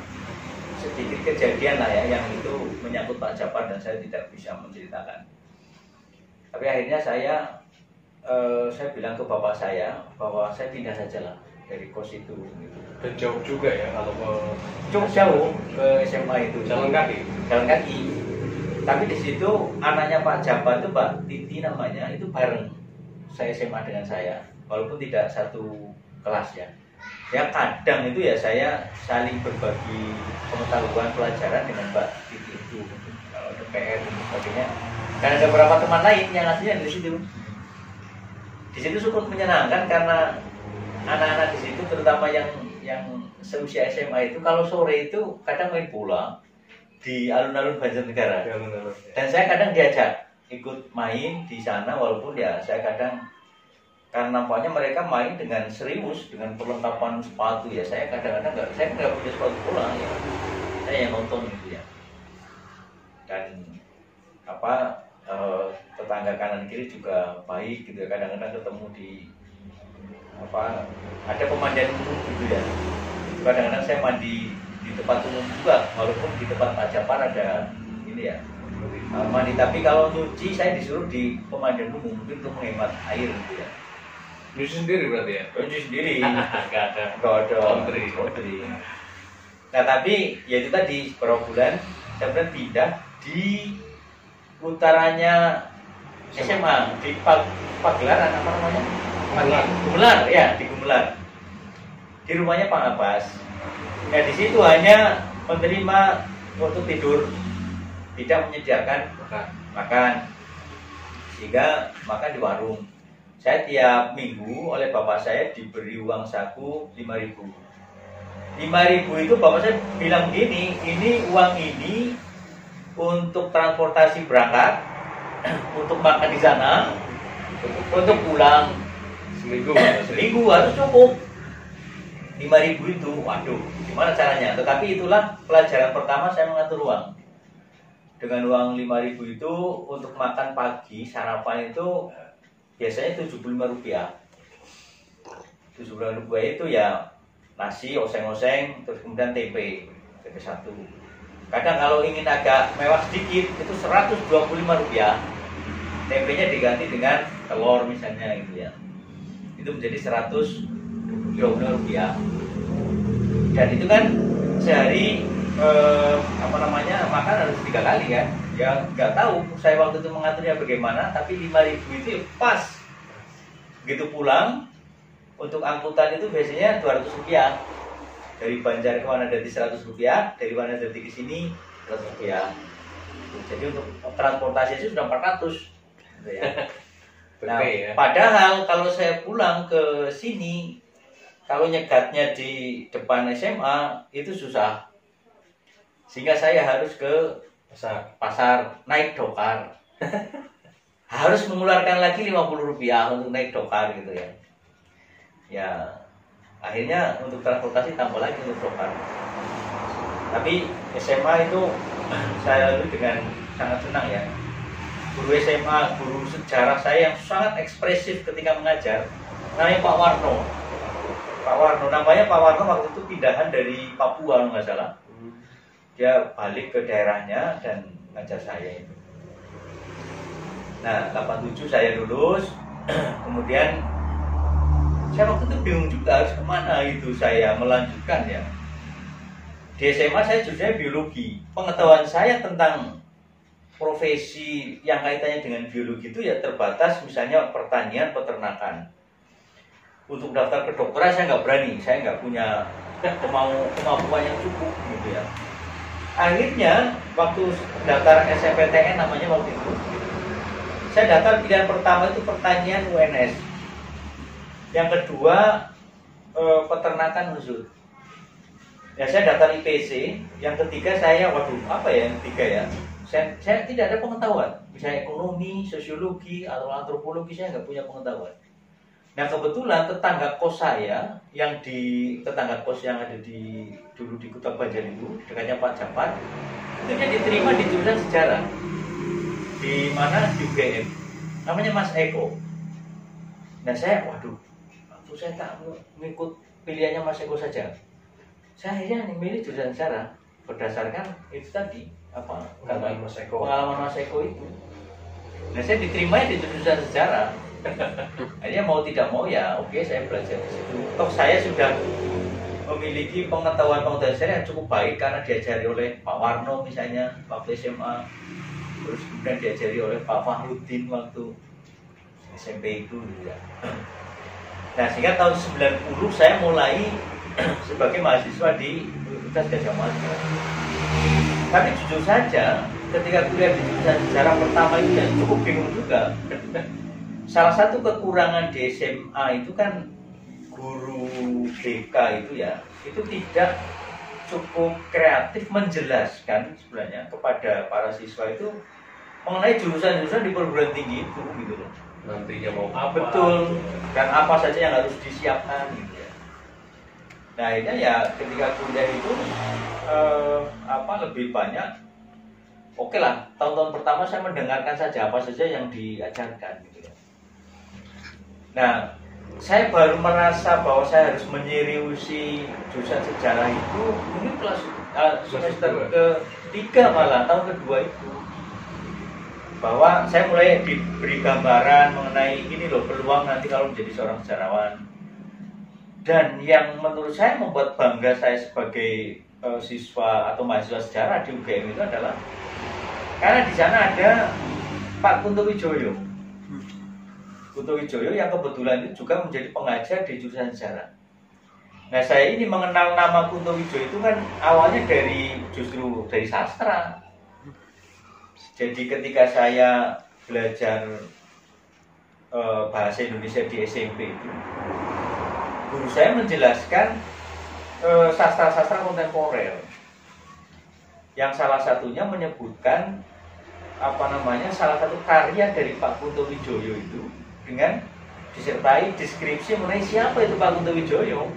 sedikit kejadian lah ya yang itu menyangkut Pak Japar dan saya tidak bisa menceritakan. Tapi akhirnya saya bilang ke bapak saya bahwa saya pindah saja lah dari kos itu. Gitu. Dan jauh juga ya kalau ke cukup jauh ke SMA itu. Jalan kaki. Jalan kaki. Tapi di situ anaknya Pak Japar itu Mbak Titi namanya itu bareng saya SMA dengan saya, walaupun tidak satu kelas ya. Ya kadang itu ya saya saling berbagi pengetahuan pelajaran dengan Mbak Titi itu kalau ada PR dan sebagainya. Dan ada beberapa teman lain yang aslinya dari situ. Di situ cukup menyenangkan karena anak-anak di situ terutama yang seusia SMA itu kalau sore itu kadang main bola di alun-alun Banjarnegara. Dan saya kadang diajak ikut main di sana walaupun ya saya kadang karena nampaknya mereka main dengan serius dengan perlengkapan sepatu ya saya kadang-kadang saya nggak punya sepatu bola ya saya yang nonton gitu ya. Dan tetangga kanan kiri juga baik gitu ya, kadang-kadang ketemu di ada pemandian umum gitu ya, kadang-kadang saya mandi di tempat umum juga walaupun di tempat Pak Japar ada ini ya mandi, tapi kalau nyuci saya disuruh di pemandian umum mungkin untuk menghemat air gitu ya. Nyuci sendiri berarti ya? Nyuci sendiri nggak ada laundry. Nah tapi ya itu tadi beberapa bulan saya pindah di utaranya SMA di Pagelaran apa namanya? Gumelar ya, di Gumelar. Di rumahnya Pak Abbas. Nah di situ hanya menerima untuk tidur, tidak menyediakan makan. Sehingga makan di warung. Saya tiap minggu oleh bapak saya diberi uang saku 5.000. 5.000 itu bapak saya bilang begini, ini uang ini untuk transportasi berangkat, untuk makan di sana, untuk pulang seminggu harus cukup. 5.000 itu, waduh, gimana caranya? Tetapi itulah pelajaran pertama saya mengatur uang. Dengan uang 5.000 itu untuk makan pagi sarapan itu biasanya Rp75. Rp75 itu ya nasi oseng-oseng, terus kemudian tempe satu. Kadang kalau ingin agak mewah sedikit itu Rp125. Tempenya diganti dengan telur misalnya gitu ya. Itu menjadi Rp125. Dan itu kan sehari makan harus 3 kali kan. Ya nggak tahu saya waktu itu mengaturnya bagaimana, tapi 5.000 itu ya pas. Begitu pulang untuk angkutan itu biasanya Rp200. Dari Banjar ke Wanadati Rp100, dari Wanadati ke sini Rp100. Jadi untuk transportasi itu sudah 400 gitu ya. Nah, padahal kalau saya pulang ke sini, kalau nyegatnya di depan SMA itu susah. Sehingga saya harus ke pasar naik dokar. Harus mengeluarkan lagi Rp50 untuk naik dokar gitu ya. Ya, akhirnya untuk transportasi tambah lagi untuk dokar. Tapi SMA itu saya lalui dengan sangat senang ya. Guru SMA, guru sejarah saya yang sangat ekspresif ketika mengajar, namanya Pak Warno. Namanya Pak Warno waktu itu pindahan dari Papua nggak salah. Dia balik ke daerahnya dan ngajar saya itu. Nah, 87 saya lulus, kemudian saya waktu itu bingung juga harus kemana itu saya melanjutkan ya. Di SMA saya jurusannya biologi. Pengetahuan saya tentang profesi yang kaitannya dengan biologi itu ya terbatas, misalnya pertanian, peternakan. Untuk daftar kedokteran saya nggak berani, saya nggak punya kemampuan yang cukup gitu ya. Akhirnya waktu daftar SNPTN namanya waktu itu, saya daftar pilihan pertama itu pertanian UNS, yang kedua peternakan khusus. Ya saya daftar IPC, yang ketiga saya, waduh apa ya yang ketiga ya? Saya tidak ada pengetahuan, misalnya ekonomi, sosiologi atau antropologi saya nggak punya pengetahuan. Nah kebetulan tetangga kos saya yang tetangga kos yang ada dulu di Kota Banjar itu dekatnya Pak Japat, itu dia diterima di jurusan sejarah di mana di UGM, namanya Mas Eko. Nah saya waduh, waktu saya tak mengikut pilihannya Mas Eko saja, saya akhirnya milih jurusan sejarah berdasarkan itu tadi apa pengalaman Mas Eko itu. Nah saya diterima di jurusan sejarah. Akhirnya mau tidak mau ya oke, saya belajar di situ. Toh saya sudah memiliki pengetahuan sejarah yang cukup baik karena diajari oleh Pak Warno misalnya waktu SMA, terus kemudian diajari oleh Pak Fahrudin waktu SMP itu ya. Nah sehingga tahun 90 saya mulai sebagai mahasiswa di Universitas Gadjah Mada. Tapi jujur saja ketika kuliah di jurusan sejarah pertama itu ya cukup bingung juga. Salah satu kekurangan di SMA itu kan guru BK itu ya, itu tidak cukup kreatif menjelaskan sebenarnya kepada para siswa itu mengenai jurusan-jurusan di perguruan tinggi itu gitu loh. Nantinya mau apa? Betul, dan apa saja yang harus disiapkan gitu ya. Nah akhirnya ya ketika kuliah itu lebih banyak, oke lah, tahun-tahun pertama saya mendengarkan saja apa saja yang diajarkan gitu ya. Nah, saya baru merasa bahwa saya harus menyeriusi jurusan sejarah itu mungkin kelas semester ketiga malah, tahun kedua itu. Bahwa saya mulai diberi gambaran mengenai ini loh peluang nanti kalau menjadi seorang sejarawan. Dan yang menurut saya membuat bangga saya sebagai siswa atau mahasiswa sejarah di UGM itu adalah karena di sana ada Pak Kunto Wijoyo. Kunto Wijoyo yang kebetulan itu juga menjadi pengajar di jurusan sejarah. Nah saya ini mengenal nama Kunto Wijoyo itu kan awalnya justru dari sastra. Jadi ketika saya belajar bahasa Indonesia di SMP itu, guru saya menjelaskan sastra-sastra kontemporer, yang salah satunya menyebutkan salah satu karya dari Pak Kunto Wijoyo itu dengan disertai deskripsi mengenai siapa itu Pak Kunto Wijoyo.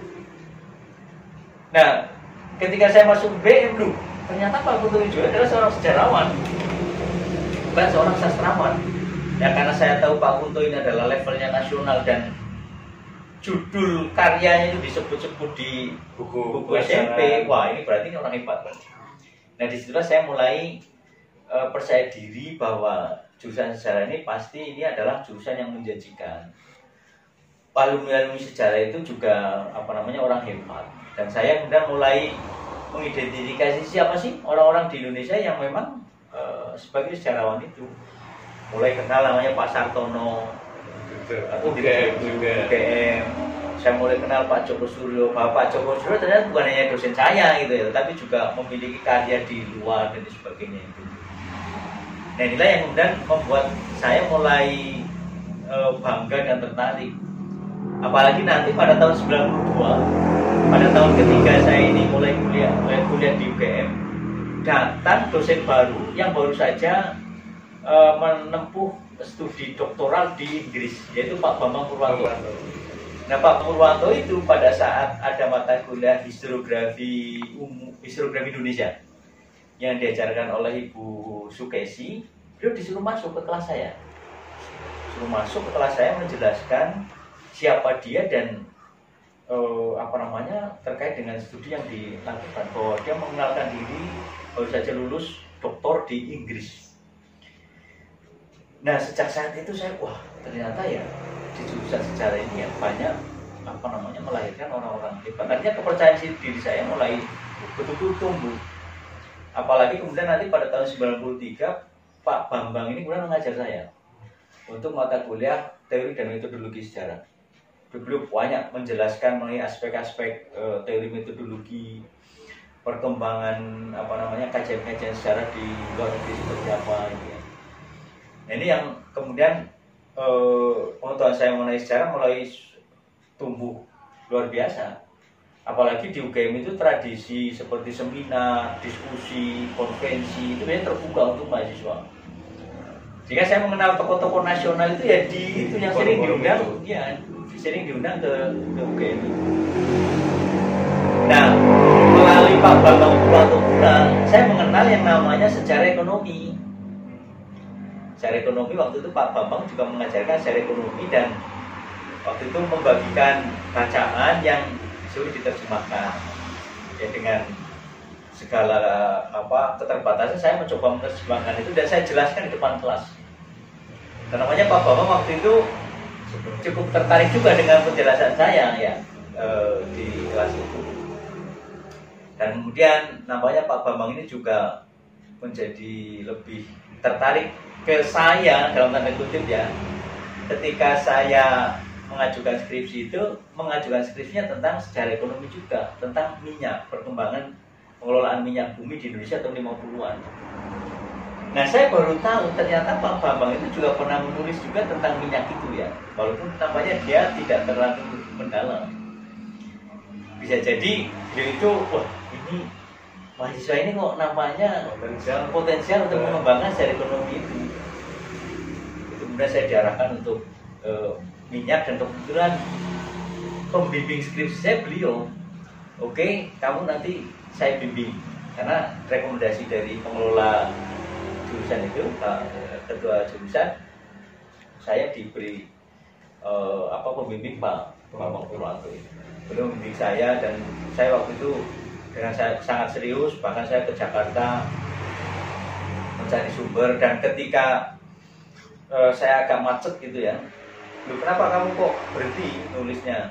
Nah, ketika saya masuk BM dulu, ternyata Pak Kunto Wijoyo adalah seorang sejarawan, bukan seorang sastrawan. Ya karena saya tahu Pak Kunto ini adalah levelnya nasional dan judul karyanya itu disebut-sebut di buku SMP, wah ini berarti ini orang hebat. Nah disitulah saya mulai percaya diri bahwa jurusan sejarah ini pasti ini adalah jurusan yang menjanjikan. Alumni sejarah itu juga orang hebat. Dan saya kemudian mulai mengidentifikasi siapa sih orang-orang di Indonesia yang memang sebagai sejarawan itu. Mulai kenal namanya Pak Sartono, atau di UGM. Saya mulai kenal Pak Joko Suryo. Pak Joko Suryo ternyata bukan hanya dosen saya gitu ya, tapi juga memiliki karya di luar dan sebagainya itu. Nah inilah yang kemudian membuat saya mulai bangga dan tertarik. Apalagi nanti pada tahun 92, pada tahun ketiga saya ini mulai kuliah di UGM, datang dosen baru yang baru saja menempuh studi doktoral di Inggris, yaitu Pak Bambang Purwanto. Nah Pak Purwanto itu pada saat ada mata kuliah historiografi Indonesia yang diajarkan oleh Ibu Sukesi, beliau disuruh masuk ke kelas saya. Disuruh masuk ke kelas saya menjelaskan siapa dia dan terkait dengan studi yang dilakukan, bahwa dia mengenalkan diri baru saja lulus doktor di Inggris. Nah sejak saat itu saya ternyata ya di jurusan sejarah ini ya banyak melahirkan orang-orang hebat. Artinya kepercayaan diri saya mulai betul-betul tumbuh. Apalagi kemudian nanti pada tahun 93 Pak Bambang ini kemudian mengajar saya untuk mata kuliah teori dan metodologi sejarah. Beliau banyak menjelaskan mengenai aspek-aspek teori metodologi, perkembangan kajian-kajian sejarah di luar negeri seperti apa gitu ya. Nah, ini yang kemudian pengetahuan saya mengenai sejarah mulai tumbuh luar biasa. Apalagi di UGM itu tradisi seperti seminar, diskusi, konferensi itu biasanya terbuka untuk mahasiswa. Jika saya mengenal tokoh-tokoh nasional itu ya di itu yang sering diundang, ya sering diundang ke UGM. Nah, melalui Pak Bambang Purwanto, saya mengenal yang namanya sejarah ekonomi. Sejarah ekonomi waktu itu Pak Bambang juga mengajarkan sejarah ekonomi dan waktu itu membagikan bacaan yang sulit diterjemahkan. Ya dengan segala keterbatasan saya mencoba menerjemahkan itu dan saya jelaskan di depan kelas. Dan namanya Pak Bambang waktu itu cukup tertarik juga dengan penjelasan saya ya di kelas itu. Dan kemudian namanya Pak Bambang ini juga menjadi lebih tertarik ke saya dalam tanda kutip ya. Ketika saya mengajukan skripsi itu, mengajukan skripsinya tentang sejarah ekonomi juga, tentang minyak, perkembangan pengelolaan minyak bumi di Indonesia tahun 50-an. Nah, saya baru tahu ternyata Pak Bambang itu juga pernah menulis juga tentang minyak itu ya, walaupun tampaknya dia tidak terlalu mendalam. Bisa jadi dia itu, wah ini mahasiswa ini kok namanya potensial untuk mengembangkan sejarah ekonomi itu. Kemudian saya diarahkan untuk minyak dan kebetulan pembimbing skripsi saya beliau. Oke, kamu nanti saya bimbing karena rekomendasi dari pengelola jurusan itu, ketua jurusan, saya diberi pembimbing Pak Bambang Purwanto. Beliau membimbing saya dan saya waktu itu dengan sangat serius, bahkan saya ke Jakarta mencari sumber dan ketika saya agak macet gitu ya. Loh, kenapa kamu kok berhenti nulisnya?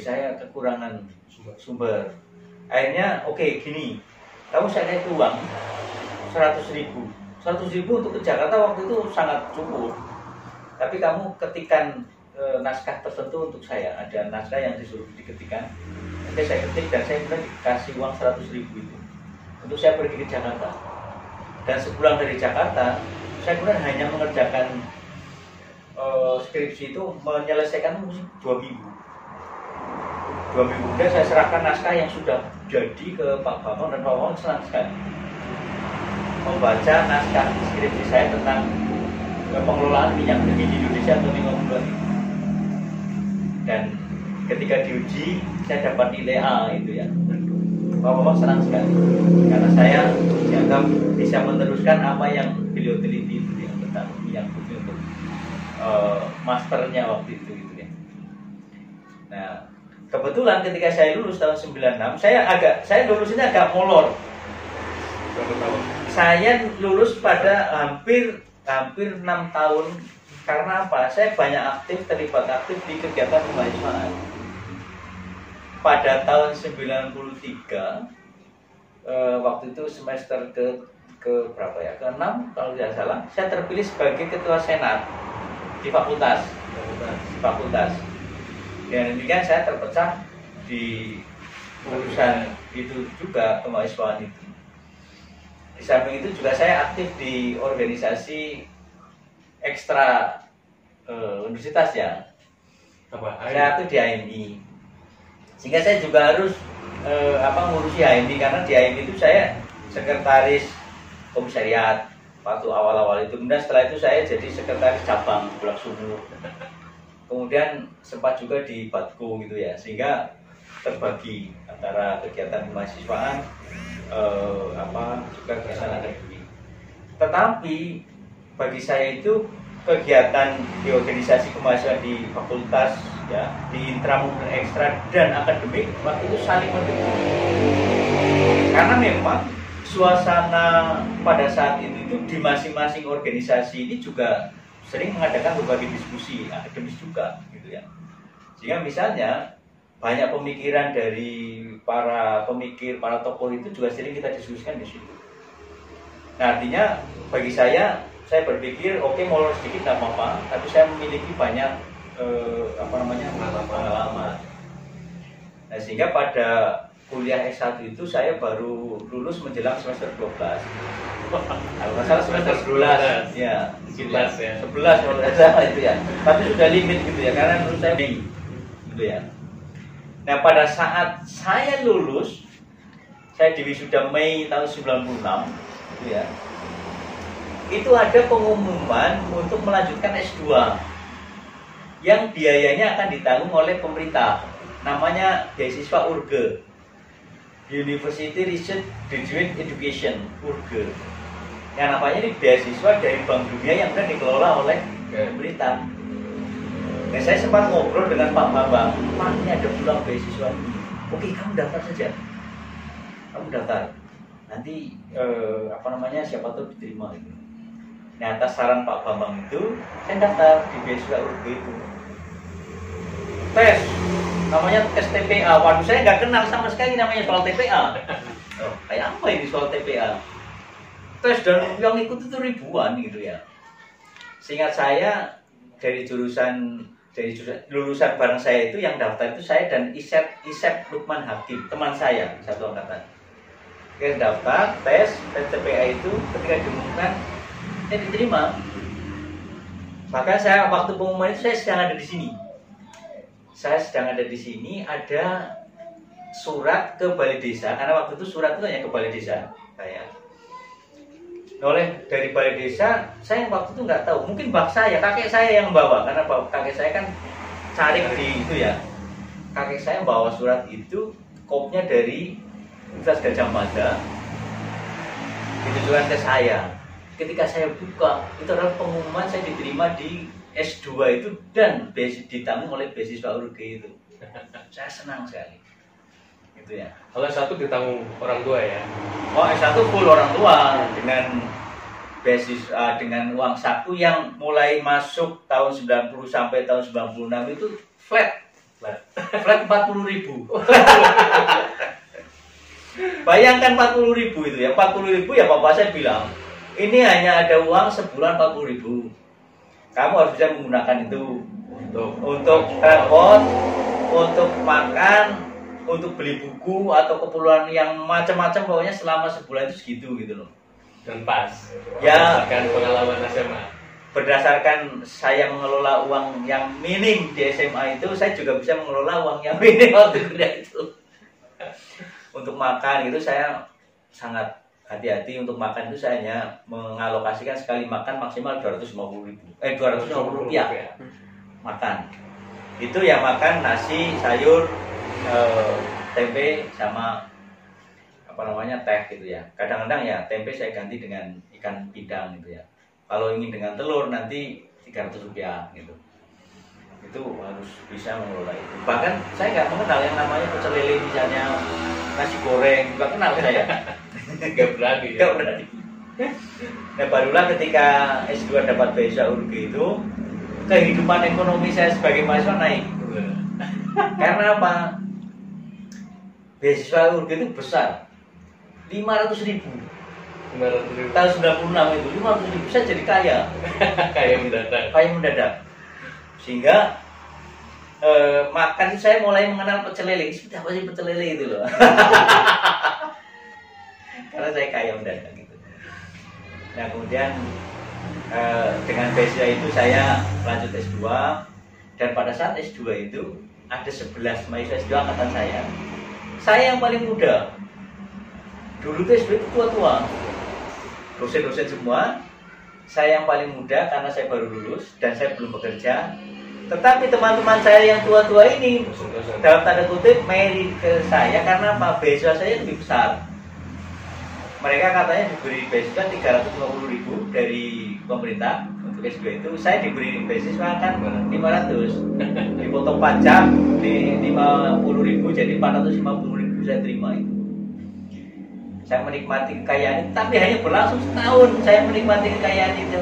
Saya kekurangan sumber. Akhirnya gini, kamu saya kasih uang 100.000 untuk ke Jakarta waktu itu sangat cukup. Tapi kamu ketikkan naskah tertentu untuk saya. Ada naskah yang disuruh diketikkan. Oke, saya ketik dan saya kemudian dikasih uang 100.000 itu untuk saya pergi ke Jakarta. Dan sepulang dari Jakarta, saya kemudian hanya mengerjakan skripsi itu menyelesaikan mungkin 2 minggu. 2 minggu kemudian saya serahkan naskah yang sudah jadi ke Pak Bambang dan Pak Bambang senang sekali membaca naskah skripsi saya tentang pengelolaan minyak bumi di Indonesia tahun 50-an. Dan ketika diuji saya dapat nilai A itu ya. Pak Bambang senang sekali karena saya dianggap bisa meneruskan apa yang beliau teliti itu ya, tentang minyak bumi untuk masternya waktu itu gitu ya. Nah, kebetulan ketika saya lulus tahun 96, saya lulusnya agak molor. Berapa tahun? Saya lulus pada hampir 6 tahun. Karena apa? Saya banyak terlibat aktif di kegiatan kemahasiswaan. Pada tahun 93, waktu itu semester ke berapa ya? Ke-6 kalau tidak salah, saya terpilih sebagai ketua senat di fakultas. Dan demikian saya terpecah di urusan itu juga, kemahasiswaan itu. Di samping itu juga saya aktif di organisasi ekstra universitas ya. Saya aktif di HMI. Sehingga saya juga harus ngurusi HMI karena di HMI itu saya sekretaris komisariat waktu awal-awal itu. Kemudian setelah itu saya jadi sekretaris cabang Bulak Sumur. Kemudian sempat juga di Batko gitu ya, sehingga terbagi antara kegiatan kemahasiswaan juga kegiatan akademik. Tetapi bagi saya itu kegiatan di organisasi kemahasiswaan di fakultas ya, di intramural, ekstra dan akademik waktu itu saling mendukung. Karena memang suasana pada saat itu di masing-masing organisasi ini juga sering mengadakan berbagai diskusi akademis juga gitu ya. Sehingga misalnya banyak pemikiran dari para pemikir, para tokoh itu juga sering kita diskusikan di situ. Nah, artinya bagi saya berpikir molor sedikit tidak apa-apa, tapi saya memiliki banyak pengalaman. Nah, sehingga pada kuliah S1 itu saya baru lulus menjelang semester 12. Kalau nggak salah semester 11. Ya, 11 ya. 11 kalau nggak salah itu ya. Tapi sudah limit gitu ya, karena menurut saya gitu ya. Nah, pada saat saya lulus, saya di wisuda Mei tahun 96 gitu ya. Itu ada pengumuman untuk melanjutkan S2 yang biayanya akan ditanggung oleh pemerintah. Namanya beasiswa URGE, University Research Graduate Education, URGE. Yang namanya ini beasiswa dari Bank Dunia yang kan dikelola oleh pemerintah. Nah, saya sempat ngobrol dengan Pak Bambang, Pak, ini ada pulang beasiswa ini. Oke, kamu daftar saja. Kamu daftar. Nanti siapa tahu diterima gitu. Nah, atas saran Pak Bambang itu, saya daftar di beasiswa URGE itu. Tes, namanya tes TPA. Waduh, saya nggak kenal sama sekali namanya soal TPA. Oh, kayak apa ini soal TPA? Tes dan yang ikut itu ribuan gitu ya. Seingat saya dari lulusan bareng saya itu yang daftar itu saya dan Isep Lukman Hakim, teman saya satu angkatan. Kita daftar tes TPA itu, ketika diumumkan saya diterima. Maka saya waktu pengumuman itu saya sedang ada di sini. Ada surat ke balai desa, karena waktu itu surat itu hanya ke balai desa saya. Oleh dari balai desa, saya waktu itu nggak tahu, mungkin kakek saya yang bawa, karena kakek saya kan cari di itu ya. Kakek saya bawa surat itu, kopnya dari Universitas Gadjah Mada, ditujukan ke saya. Ketika saya buka, itu adalah pengumuman saya diterima di S2 itu dan ditanggung oleh beasiswa URGE itu. Saya senang sekali. Gitu ya. Kalau S1 ditanggung orang tua ya? Oh, S1 full orang tua dengan beasiswa, dengan uang saku yang mulai masuk tahun 90 sampai tahun 96 itu flat 40.000. Bayangkan 40.000 itu ya, 40.000 ya bapak saya bilang, ini hanya ada uang sebulan 40.000. Kamu harus bisa menggunakan itu untuk transport, untuk makan, untuk beli buku atau keperluan yang macam-macam, pokoknya selama sebulan itu segitu gitu loh. Dan pas. Ya, berdasarkan pengalaman SMA. Berdasarkan saya mengelola uang yang minim di SMA itu, saya juga bisa mengelola uang yang minim waktu kuliah itu. Untuk makan itu saya sangat hati-hati. Untuk makan itu saya hanya mengalokasikan sekali makan maksimal 250 rupiah makan. Itu ya makan nasi, sayur, tempe sama teh gitu ya. Kadang-kadang ya tempe saya ganti dengan ikan pindang gitu ya. Kalau ingin dengan telur nanti 300 rupiah gitu. Itu harus bisa mengelola itu. Bahkan saya nggak mengenal yang namanya pecel lele, misalnya nasi goreng, nggak kenal saya. Nggak berani. Nah, barulah ketika S2 dapat beasiswa URGE itu, kehidupan ekonomi saya sebagai mahasiswa naik. Karena apa? Beasiswa URGE itu besar, 500.000. Tahun 96 itu 500.000 saya jadi kaya. Kaya mendadak. Sehingga makan saya mulai mengenal pecel lele. Seperti apa sih pecel lele itu loh? Karena saya kaya mendadak gitu. Nah, kemudian dengan beasiswa itu saya lanjut S2, dan pada saat S2 itu ada 11 mahasiswa S2 angkatan saya. Saya yang paling muda. Dulu tuh S2 itu tua-tua. Dosen-dosen semua. Saya yang paling muda karena saya baru lulus dan saya belum bekerja. Tetapi teman-teman saya yang tua-tua ini dalam tanda kutip merit ke saya karena apa? Beasiswa saya lebih besar. Mereka katanya diberi beasiswa 350.000 dari pemerintah untuk S2 itu. Saya diberi beasiswa kan 500. Dipotong pajak di 50.000 jadi 450.000 saya terima itu. Saya menikmati kekayaan itu, tapi hanya berlangsung setahun saya menikmati kekayaan itu.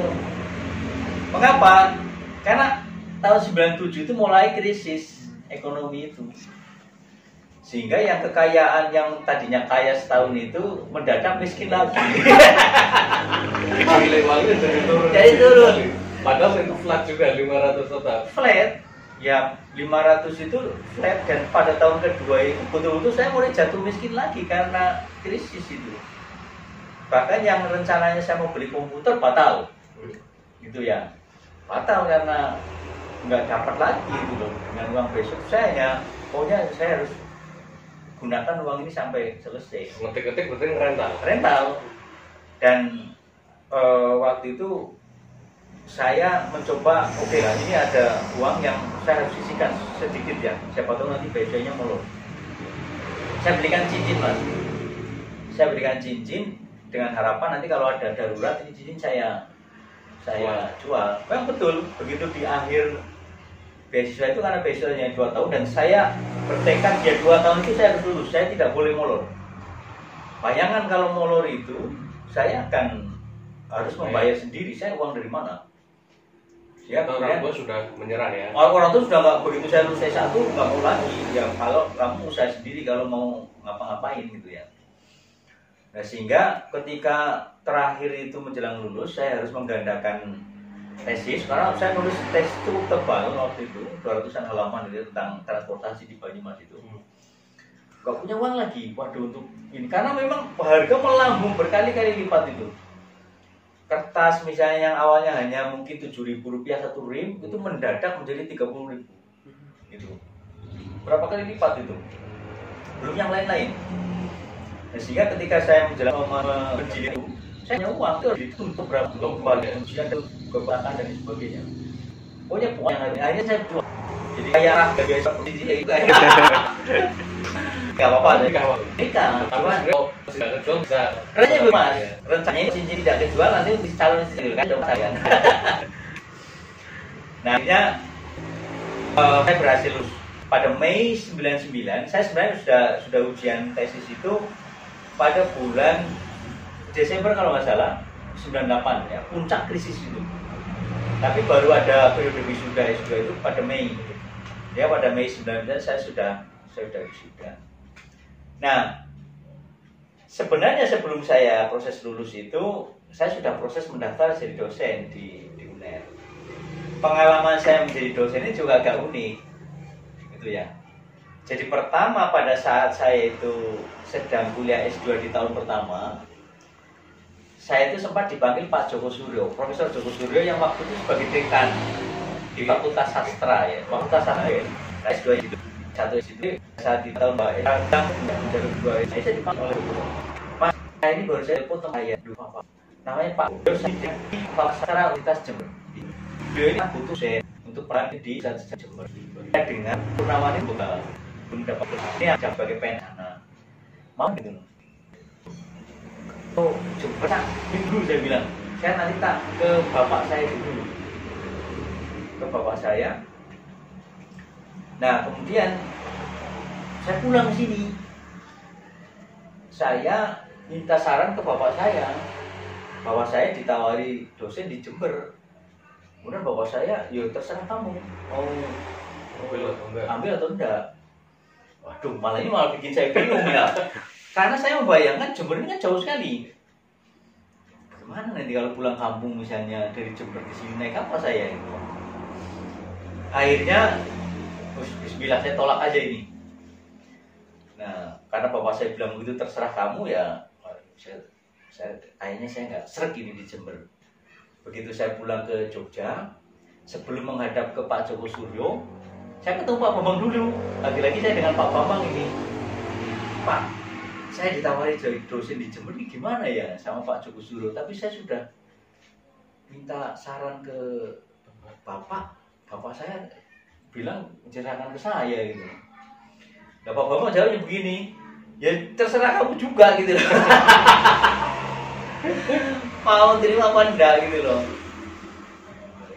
Mengapa? Karena tahun 97 itu mulai krisis ekonomi itu. Sehingga yang kekayaan yang tadinya kaya setahun itu mendadak miskin lagi. Nilai uangnya jadi turun. Jadi turun. Padahal itu flat juga 500 total. Flat. Ya 500 itu saya, dan pada tahun kedua itu betul-betul saya mulai jatuh miskin lagi karena krisis itu. Bahkan yang rencananya saya mau beli komputer batal, gitu ya, batal karena nggak dapat lagi gitu loh dengan uang besok. Saya pokoknya saya harus gunakan uang ini sampai selesai. Ngetik-ngetik berarti Rental. Dan waktu itu saya mencoba, oke lah, ini ada uang yang saya harus sisihkan sedikit ya, siapa tahu nanti bedanya melon. Saya belikan cincin mas, saya belikan cincin dengan harapan nanti kalau ada darurat ini cincin saya jual. Memang betul, begitu di akhir beasiswa itu, karena beasiswanya 2 tahun dan saya bertekad ya 2 tahun itu saya harus lulus, saya tidak boleh molor. Bayangkan kalau molor itu saya akan harus membayar sendiri, saya uang dari mana? Ya, orang tua sudah menyerah ya. Orang tua sudah nggak, begitu saya lulus S1 nggak mau lagi. Ya kalau kamu usaha sendiri kalau mau ngapa-ngapain gitu ya. Nah sehingga ketika terakhir itu menjelang lulus saya harus menggandakan tesis karena saya nulis tesis cukup tebal waktu itu 200-an halaman itu tentang transportasi di Banyumas itu. Nggak punya uang lagi, waduh untuk ini karena memang harga melambung berkali-kali lipat itu. Kertas misalnya yang awalnya hanya mungkin Rp7.000 satu rim itu mendadak menjadi Rp30.000 gitu. Berapa kali lipat itu? Belum yang lain-lain. Nah, sehingga ketika saya menjelang menjadi itu, saya punya uang itu ditutup berapa kembali ujian dan keberatan dan sebagainya. Pokoknya yang akhirnya saya jual. Jadi kayak biasa seperti itu kayak. Gak apa-apa, nikah. Cuman rencananya belum mas, rencananya cincin tidak kejual nanti untuk calon istri kan dong saya. Nah akhirnya saya berhasil lulus pada Mei 99. Saya sebenarnya sudah ujian tesis itu pada bulan Desember kalau nggak salah 98 ya, puncak krisis itu. Tapi baru ada periode wisuda S2 itu pada Mei. Ya pada Mei 99 saya sudah wisuda. Nah, sebenarnya sebelum saya proses lulus itu, saya sudah proses mendaftar jadi dosen di UNER. Pengalaman saya menjadi dosen ini juga agak unik, gitu ya. Jadi pertama pada saat saya itu sedang kuliah S2 di tahun pertama, saya itu sempat dipanggil Pak Joko Suryo, Profesor Joko Suryo yang waktu itu sebagai dekan di Fakultas Sastra ya, Fakultas Sastra ya, S2 itu. Satu itu saat di tahun Mbak Edang menjadi 2 saya dipanggil oleh Mas, ini baru saya potong saya dulu Pak. Namanya Pak Dosen di Fakultas Universitas Jember. Beliau ini butuh saya untuk peran di Universitas Jember. Saya dengan Purnawani belum dapat ini aja sebagai PNH. Mau gitu loh. Oh, coba dulu saya bilang, saya nanti tak ke bapak saya dulu. Ke bapak saya. Nah kemudian saya pulang ke sini, saya minta saran ke bapak saya bahwa saya ditawari dosen di Jember. Kemudian bapak saya, ya terserah kamu mau ambil atau enggak. Waduh, malah bikin saya bingung ya, karena saya membayangkan Jember ini kan jauh sekali. Bagaimana nanti kalau pulang kampung misalnya dari Jember ke sini naik apa saya itu? Akhirnya bismillah saya tolak aja ini. Nah karena bapak saya bilang begitu terserah kamu ya, saya nggak sreg ini di Jember. Begitu saya pulang ke Jogja, sebelum menghadap ke Pak Joko Suryo, saya ketemu Pak Bambang dulu. Lagi-lagi saya dengan Pak Bambang ini, Pak, saya ditawari jadi dosen di Jember ini gimana ya sama Pak Joko Suryo, tapi saya sudah minta saran ke bapak saya bilang mencerahkan ke saya gitu. Nah Pak Bambang jawabnya begini, ya terserah kamu juga gitu loh. Mau terima apa enggak gitu loh.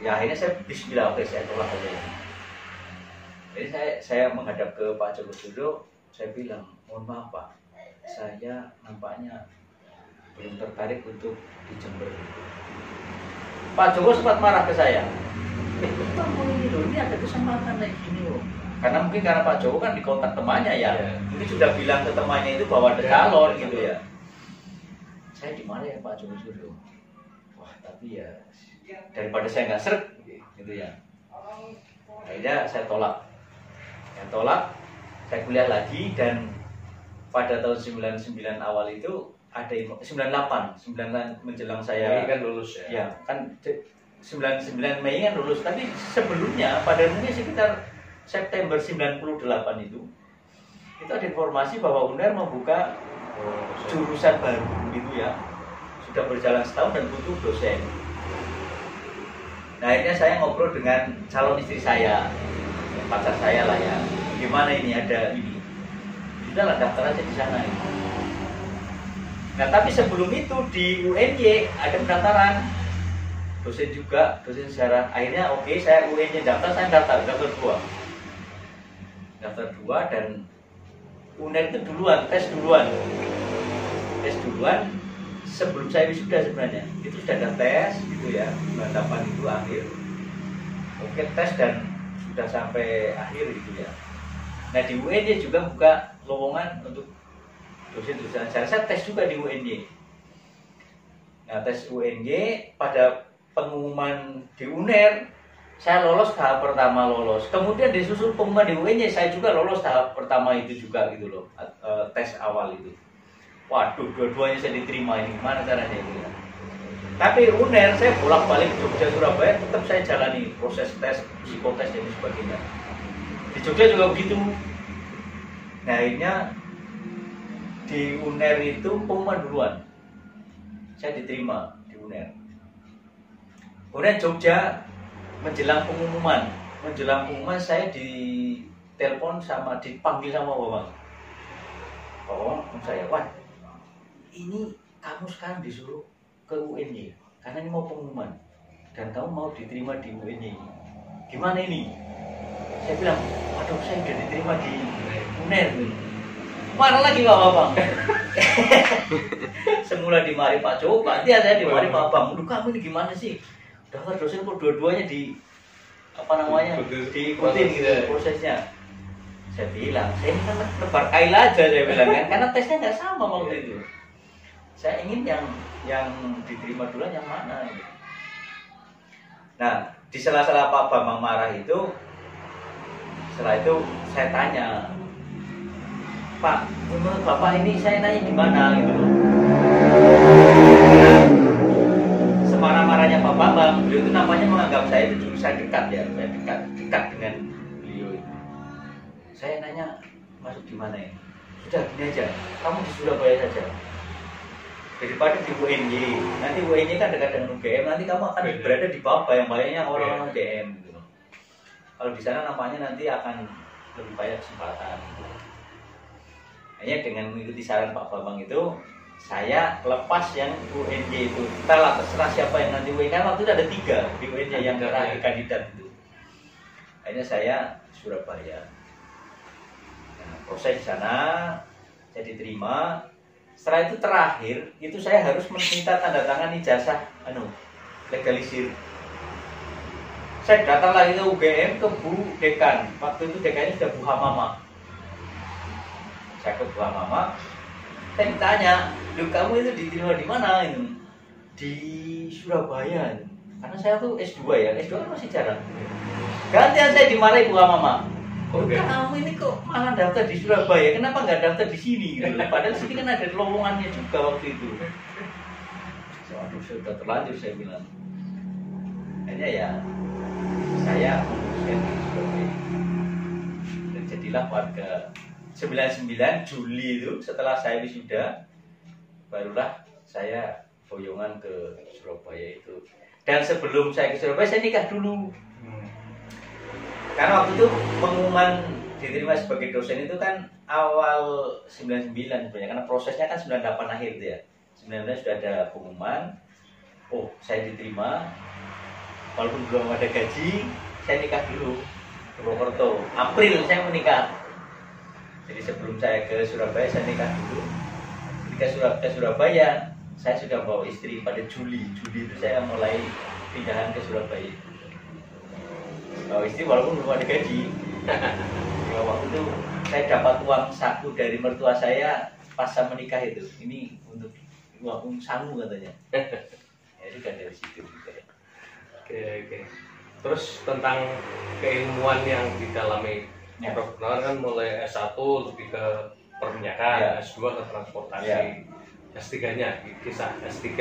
Ya akhirnya saya bismillah, oke saya tolak aja. Jadi saya menghadap ke Pak Joko Suryo, saya bilang, mohon maaf Pak, saya nampaknya belum tertarik untuk di Jember. Pak Joko sempat marah ke saya. Kamu ini loh, ini ada kesempatan kayak gini loh. Karena mungkin karena Pak Joko kan di kontak temannya ya, mungkin sudah bilang ke temannya itu bahwa ada calon gitu ya. Saya di mana ya Pak Joko Suryo? Wah tapi ya daripada saya nggak sreg gitu ya. Akhirnya saya tolak. Saya kuliah lagi, dan pada tahun 99 awal itu ada 98 menjelang saya Ini kan lulus ya. ya kan 99 Mei kan lulus, tapi sebelumnya pada umumnya sekitar September 98 itu ada informasi bahwa UNER membuka jurusan baru gitu ya, sudah berjalan setahun dan butuh dosen. Nah akhirnya saya ngobrol dengan calon istri saya, pacar saya lah ya, gimana ini ada ini, sudah lah daftar aja di sana. Nah tapi sebelum itu di UNY ada pendaftaran dosen juga, dosen sejarah. Akhirnya oke, saya UNY daftar dua, dan UNER itu tes duluan sebelum saya wisuda sebenarnya. Itu sudah ada tes gitu ya, 98 itu akhir. Oke, tes dan sudah sampai akhir gitu ya. Nah di UNY juga buka lowongan untuk dosen-dosen sejarah. Saya tes juga di UNY. Nah tes UNY pada pengumuman di UNER saya lolos tahap pertama kemudian disusul pengumuman di UNY, saya juga lolos tahap pertama itu juga gitu loh, tes awal itu. Waduh, dua-duanya saya diterima, ini gimana caranya itu ya. Tapi UNER saya bolak-balik Jogja Surabaya, tetap saya jalani proses tes, psikotes dan sebagainya. Di Jogja juga begitu. Nah akhirnya di UNER itu pengumuman duluan, saya diterima di UNER. Kemudian Jogja menjelang pengumuman saya ditelepon dipanggil sama Bang. Saya, wah ini kamu sekarang disuruh ke UNY karena ini mau pengumuman dan kamu mau diterima di UNY. Gimana ini? Saya bilang, aduh saya udah diterima di UNER. Marah lagi Bang. Semula dimarahi Pak Joko, nanti saya dimarahi Pak Bang. Aduh kamu ini gimana sih? Daftar dosen kok dua-duanya diikutin gitu prosesnya. Saya bilang, saya ini kan tebar kail aja, saya bilang kan, karena tesnya nggak sama waktu itu. Saya ingin yang diterima duluan yang mana gitu. Nah di sela-sela Pak Bambang marah itu, setelah itu saya tanya, Pak, menurut Bapak ini saya nanya gimana gitu loh. Marah-marahnya Pak Bambang, beliau itu namanya menganggap saya itu saya dekat ya, saya dekat dengan beliau itu. Saya nanya, masuk di mana ya? Sudah gini aja, kamu di Surabaya saja. Daripada di UNY, nanti UNY kan dekat dengan UGM, nanti kamu akan berada di bawah yang bayangnya orang-orang UGM gitu. Kalau di sana nampaknya nanti akan lebih banyak kesempatan. Gitu. Hanya dengan mengikuti saran Pak Bambang itu, saya lepas yang UNY itu, terserah siapa yang nanti UNY, kan waktu itu ada 3 di UNY yang terakhir kandidat itu. Akhirnya saya Surabaya. Nah, proses di sana saya diterima. Setelah itu terakhir itu saya harus meminta tanda tangan ijazah legalisir. Saya datang lagi ke UGM ke Bu Dekan. Waktu itu dekannya sudah Bu Hamama. Saya ke Bu Hamama. Saya ditanya, kamu itu diterima di mana itu? Di Surabaya. Karena saya tuh S2 ya, S2 kan masih jarang. Gantian saya dimarahi Bu Mama. Kamu ini kok malah daftar di Surabaya? Kenapa nggak daftar di sini? Gitu. Padahal sini kan ada lowongannya juga waktu itu. Waduh, sudah terlanjur saya bilang. Akhirnya ya, saya memutuskan di Surabaya. Dan jadilah warga 99 Juli itu setelah saya wisuda, barulah saya boyongan ke Surabaya itu. Dan sebelum saya ke Surabaya saya nikah dulu. Karena waktu itu pengumuman diterima sebagai dosen itu kan awal 99 sebenarnya, karena prosesnya kan 98 akhir itu ya. 99 sudah ada pengumuman, oh saya diterima, walaupun belum ada gaji, saya nikah dulu ke Purwokerto. April saya menikah. Jadi sebelum saya ke Surabaya saya nikah dulu. Ketika ke Surabaya saya sudah bawa istri pada Juli itu saya mulai pindahan ke Surabaya. Bawa istri walaupun belum ada gaji. Waktu itu saya dapat uang saku dari mertua saya pas saya menikah itu. Ini untuk uang sangu katanya. Ya sudah dari situ. Oke. Terus tentang keilmuan yang didalami Ya. Prof Gunawan kan mulai S1 lebih ke perminyakan, S2 ke transportasi, Ya. S3-nya kisah S3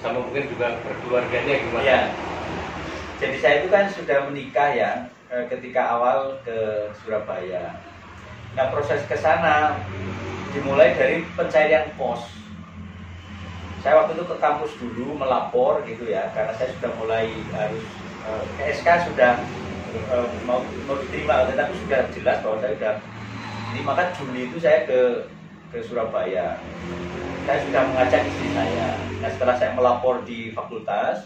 sama mungkin juga berkeluarganya gimana? Ya. Jadi saya itu kan sudah menikah ya ketika awal ke Surabaya. Nah, proses ke sana dimulai dari pencarian kos. Saya waktu itu ke kampus dulu melapor gitu ya, karena saya sudah mulai harus SK sudah mau diterima, tetapi sudah jelas bahwa saya sudah diterima. Kan Juli itu saya ke Surabaya. Saya sudah mengajak istri saya. Nah, setelah saya melapor di fakultas,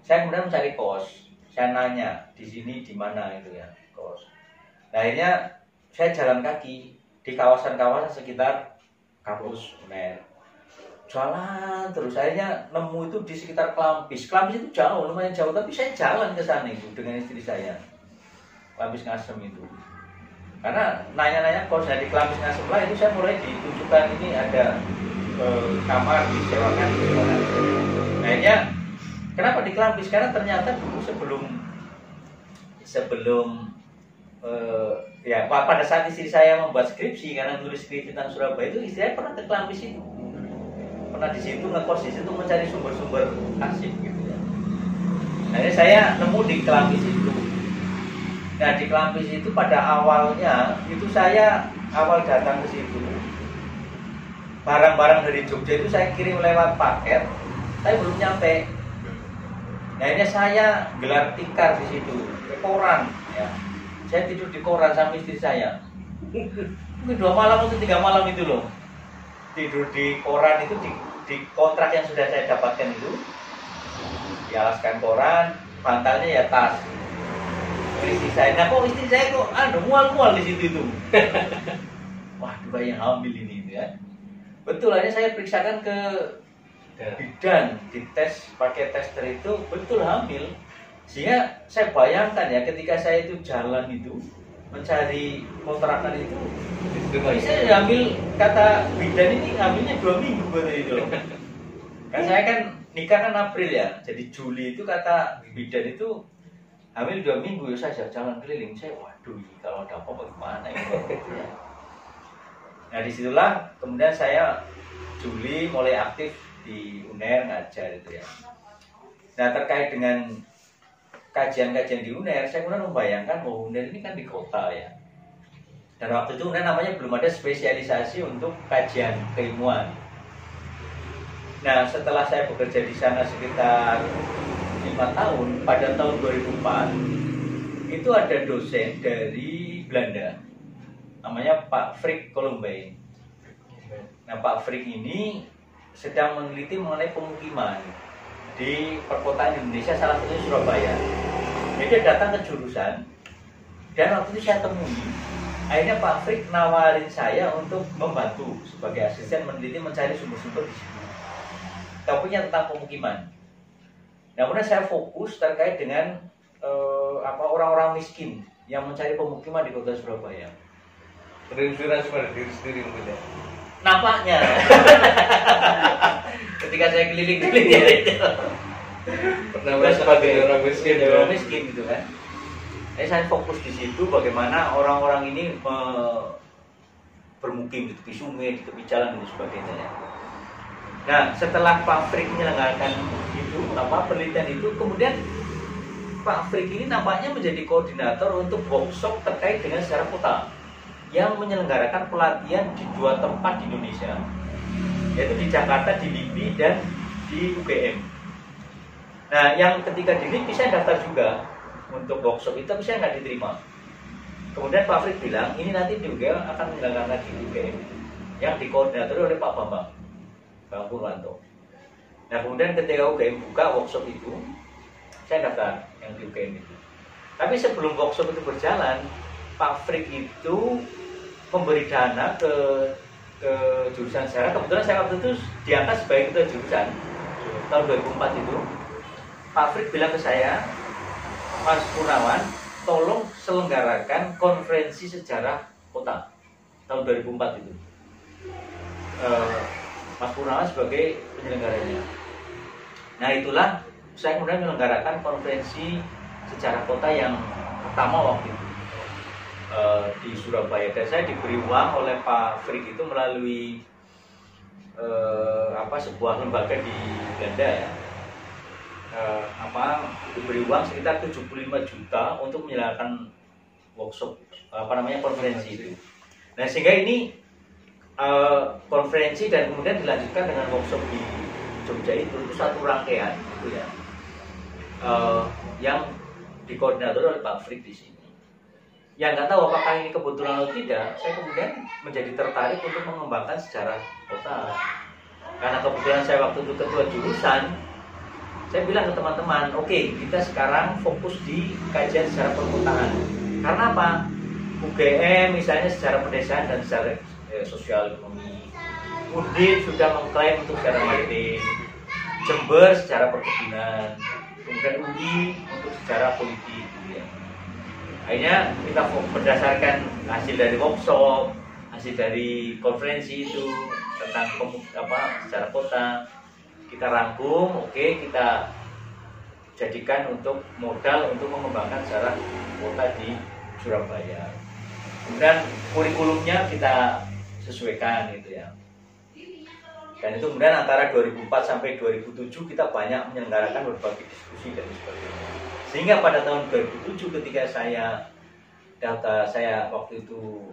saya kemudian mencari kos. Saya nanya di sini di mana itu ya kos. Nah, akhirnya saya jalan kaki di kawasan-kawasan sekitar kampus UNER. Jalan terus, akhirnya nemu itu di sekitar Klampis. Klampis itu jauh, lumayan jauh, tapi saya jalan ke sana itu dengan istri saya. Klampis Ngasem itu. Karena nanya-nanya kos di Klampis Ngasem lah, itu saya mulai ditunjukkan ini ada kamar disewakan. Akhirnya kenapa di Klampis? Karena ternyata dulu sebelum ya pada saat istri saya membuat skripsi, karena nulis skripsi tentang Surabaya itu, istri saya pernah ke Klampis itu. Pernah di situ ngekos di situ mencari sumber-sumber arsip gitu ya. Akhirnya saya nemu di Klampis itu. Nah, di Klampis itu pada awalnya itu saya awal datang ke situ, barang-barang dari Jogja itu saya kirim lewat paket, saya belum nyampe. Nah, akhirnya saya gelar tikar di situ, ke koran ya. Saya tidur di koran sama istri saya. Mungkin 2 malam atau 3 malam itu loh. Tidur di koran itu di kontrak yang sudah saya dapatkan itu, dialaskan koran, bantalnya ya tas. Istri saya, nah kok istri saya kok mual-mual di situ itu. Wah, yang hamil ini ya. Betul, aja saya periksakan ke bidan, dites pakai tester itu betul hamil. Sehingga saya bayangkan ya, ketika saya itu jalan itu mencari kontrakan itu, saya ambil, kata bidan ini hamilnya 2 minggu itu loh. Kan saya kan nikah kan April ya, jadi Juli itu kata bidan itu hamil 2 minggu. Ya saya jalan keliling, saya waduh kalau ada apa bagaimana ya. Nah, disitulah kemudian saya Juli mulai aktif di UNER ngajar itu ya. Nah, terkait dengan kajian-kajian di UNER, saya kemudian membayangkan bahwa UNER ini kan di kota ya. Dan waktu itu UNER namanya belum ada spesialisasi untuk kajian keilmuan. Nah, setelah saya bekerja di sana sekitar 5 tahun, pada tahun 2004 itu ada dosen dari Belanda, namanya Pak Frick Colombain. Nah, Pak Frick ini sedang meneliti mengenai pemukiman di perkotaan Indonesia, salah satunya Surabaya. Jadi dia datang ke jurusan, dan waktu itu saya temui. Akhirnya Pak Frick nawarin saya untuk membantu sebagai asisten meneliti mencari sumber-sumber di situ. Topiknya tentang pemukiman. Nah, kemudian saya fokus terkait dengan orang-orang miskin yang mencari pemukiman di kota Surabaya. Terinspirasi pada diri sendiri mungkin ya. Nampaknya ketika saya keliling-keliling ya itu Pertama sebagai orang miskin, orang miskin gitu kan. Jadi saya fokus di situ bagaimana orang-orang ini bermukim di tepi sungai, di tepi jalan dan sebagainya ya. Nah, setelah Pak Frick menyelenggarakan itu penelitian itu, kemudian Pak Frick ini nampaknya menjadi koordinator untuk workshop terkait dengan sejarah kota yang menyelenggarakan pelatihan di 2 tempat di Indonesia, yaitu di Jakarta, di LIPI, dan di UGM. Nah, yang ketika di LIPI saya daftar juga untuk workshop itu, tapi saya nggak diterima. Kemudian Pak Frick bilang, ini nanti di UGM akan menyelenggarakan di UGM yang dikoordinatori oleh Pak Bambang Purwanto. Nah, kemudian ketika UGM buka workshop itu, saya daftar yang di UGM itu. Tapi sebelum workshop itu berjalan, Pak Frick itu memberi dana ke jurusan sejarah. Kebetulan saya waktu itu diangkat sebagai ketua jurusan tahun 2004 itu. Pak Frick bilang ke saya, Mas Purnawan, tolong selenggarakan konferensi sejarah kota tahun 2004 itu. Mas Purnawan sebagai penyelenggaranya. Nah, itulah saya kemudian menyelenggarakan konferensi sejarah kota yang pertama waktu itu di Surabaya, dan saya diberi uang oleh Pak Frick itu melalui sebuah lembaga di Belanda ya, diberi uang sekitar 75 juta untuk menyelenggarakan workshop konferensi itu. Nah, sehingga ini konferensi dan kemudian dilanjutkan dengan workshop di Jogja itu satu rangkaian gitu ya, yang dikoordinator oleh Pak Frick di sini. Yang nggak tahu apakah ini kebetulan atau tidak, saya kemudian menjadi tertarik untuk mengembangkan sejarah kota. Karena kebetulan saya waktu itu ketua jurusan, saya bilang ke teman-teman, oke, kita sekarang fokus di kajian sejarah perkotaan. Karena apa? UGM misalnya sejarah pedesaan dan sejarah sosial ekonomi. Undip sudah mengklaim untuk sejarah maritim, Jember sejarah perkebunan, kemudian UI untuk sejarah politik. Gitu ya. Akhirnya kita berdasarkan hasil dari workshop, hasil dari konferensi itu tentang sejarah kota, kita rangkum, kita jadikan untuk modal untuk mengembangkan sejarah kota di Surabaya. Kemudian kurikulumnya kita sesuaikan gitu ya. Dan itu kemudian antara 2004 sampai 2007 kita banyak menyelenggarakan berbagai diskusi dan sebagainya. Sehingga pada tahun 2007 ketika saya waktu itu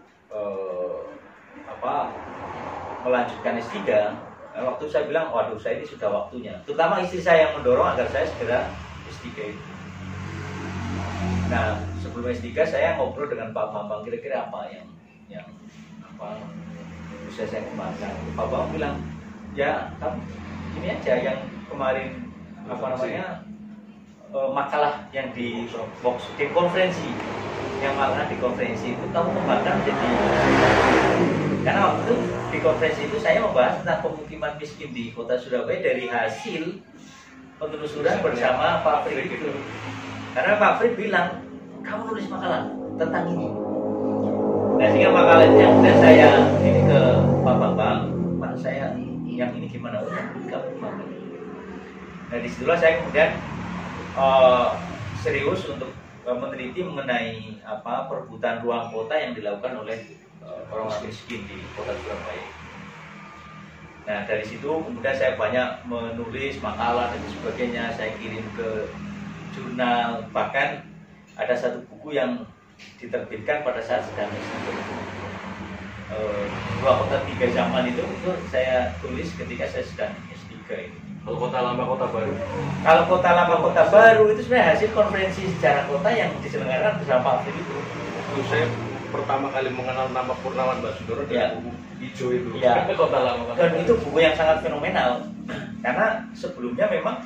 melanjutkan S3, waktu saya bilang, waduh, saya ini sudah waktunya. Terutama istri saya yang mendorong agar saya segera S3 itu. Nah, sebelum S3 saya ngobrol dengan Pak Bambang, kira-kira apa yang bisa saya kembangkan. Pak Bambang bilang, ya kamu ini aja yang kemarin makalah yang di konferensi, yang makalah di konferensi itu kamu kembangkan jadi. Karena waktu itu di konferensi itu saya membahas tentang pemukiman miskin di kota Surabaya dari hasil penelusuran bersama Pak Frick itu. Karena Pak Frick bilang, kamu nulis makalah tentang ini. Nah, sehingga makalah itu yang kemudian saya ini ke Pak Bambang, Pak, saya yang ini gimana? Kamu gimana? Nah, disitulah saya kemudian serius untuk meneliti mengenai perebutan ruang kota yang dilakukan oleh orang-orang miskin di kota Surabaya. Nah, dari situ kemudian saya banyak menulis makalah dan sebagainya, saya kirim ke jurnal, bahkan ada satu buku yang diterbitkan pada saat sedang S3. Dua kota tiga zaman itu saya tulis ketika saya sedang S3 ini. Kalau kota lama kota baru? Kalau kota lama kota baru itu sebenarnya hasil konferensi sejarah kota yang diselenggarakan bersama Pak Frick itu. Saya pertama kali mengenal nama Purnawan Basudoro dari buku hijau itu. Ya. Kota lama. Dan itu buku yang sangat fenomenal. Karena sebelumnya memang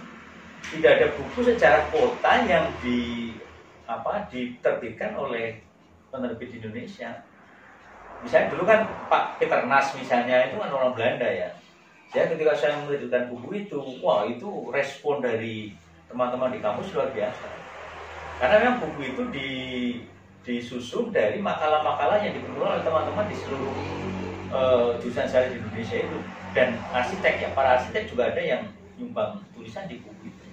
tidak ada buku sejarah kota yang diterbitkan oleh penerbit di Indonesia. Misalnya dulu kan Pak Peter Nas misalnya itu kan orang Belanda ya. Jadi ketika saya menerbitkan buku itu, wah itu respon dari teman-teman di kampus luar biasa. Karena memang buku itu disusun dari makalah-makalah yang dikumpulkan oleh teman-teman di seluruh jurusan sejarah di Indonesia itu. Dan arsitek ya, para arsitek juga ada yang nyumbang tulisan di buku itu.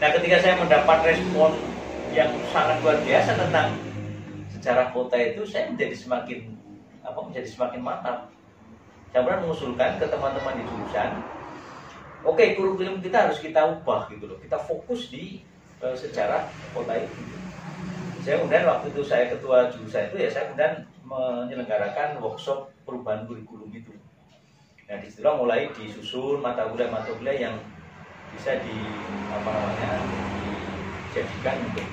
Nah, ketika saya mendapat respon yang sangat luar biasa tentang sejarah kota itu, saya menjadi semakin mantap. Saya kemudian mengusulkan ke teman-teman di jurusan, oke, kurikulum kita harus kita ubah gitu loh. Kita fokus di sejarah kota itu. Saya kemudian waktu itu saya ketua jurusan itu ya, saya kemudian menyelenggarakan workshop perubahan kurikulum itu. Nah, disitulah mulai disusun mata kuliah yang bisa dijadikan untuk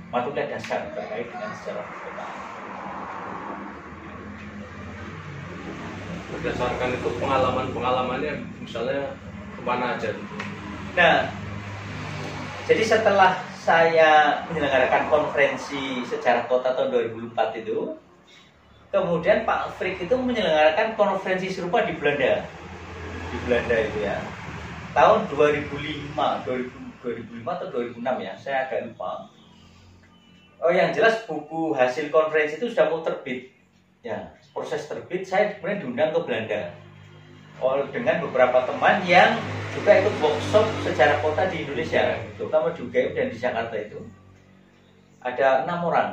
mata kuliah dasar terkait dengan sejarah kota. Berdasarkan itu pengalamannya misalnya kemana aja? Nah, jadi setelah saya menyelenggarakan konferensi sejarah kota tahun 2004 itu, kemudian Pak Frick itu menyelenggarakan konferensi serupa di Belanda. Di Belanda itu ya. Tahun 2005 atau 2006 ya, saya agak lupa. Oh, yang jelas buku hasil konferensi itu sudah mau terbit. Ya, proses terbit, saya kemudian diundang ke Belanda dengan beberapa teman yang juga ikut workshop sejarah kota di Indonesia, terutama di UGM dan di Jakarta itu. Ada 6 orang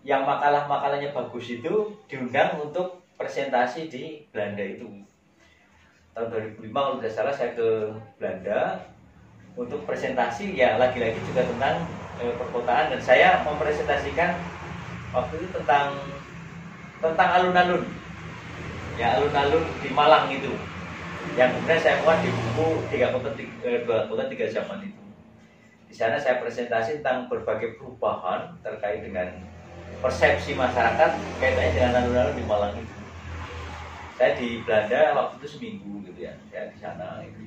yang makalah-makalahnya bagus itu diundang untuk presentasi di Belanda itu. Tahun 2005 kalau tidak salah saya ke Belanda untuk presentasi, ya lagi-lagi juga tentang perkotaan, dan saya mempresentasikan waktu itu tentang alun-alun, ya alun-alun di Malang itu, yang kemudian saya buat di buku 2 kota 3 zaman itu. Di sana saya presentasi tentang berbagai perubahan terkait dengan persepsi masyarakat kaitannya dengan alun-alun di Malang itu. Saya di Belanda waktu itu seminggu gitu ya, saya di sana itu.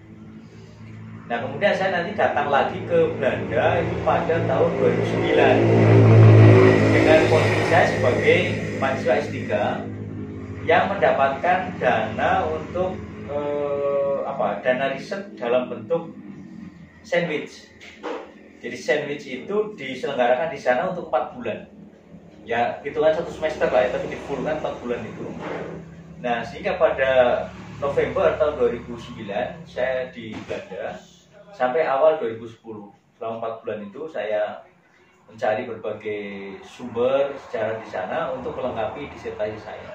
Nah kemudian saya nanti datang lagi ke Belanda itu pada tahun 2009 dengan posisi saya sebagai mahasiswa S3 yang mendapatkan dana untuk dana riset dalam bentuk sandwich. Jadi sandwich itu diselenggarakan di sana untuk 4 bulan. Ya hitungan 1 semester lah ya, tapi di full kan 4 bulan itu. Nah sehingga pada November tahun 2009 saya di Belanda sampai awal 2010. Selama 4 bulan itu saya mencari berbagai sumber sejarah di sana untuk melengkapi disertasi saya.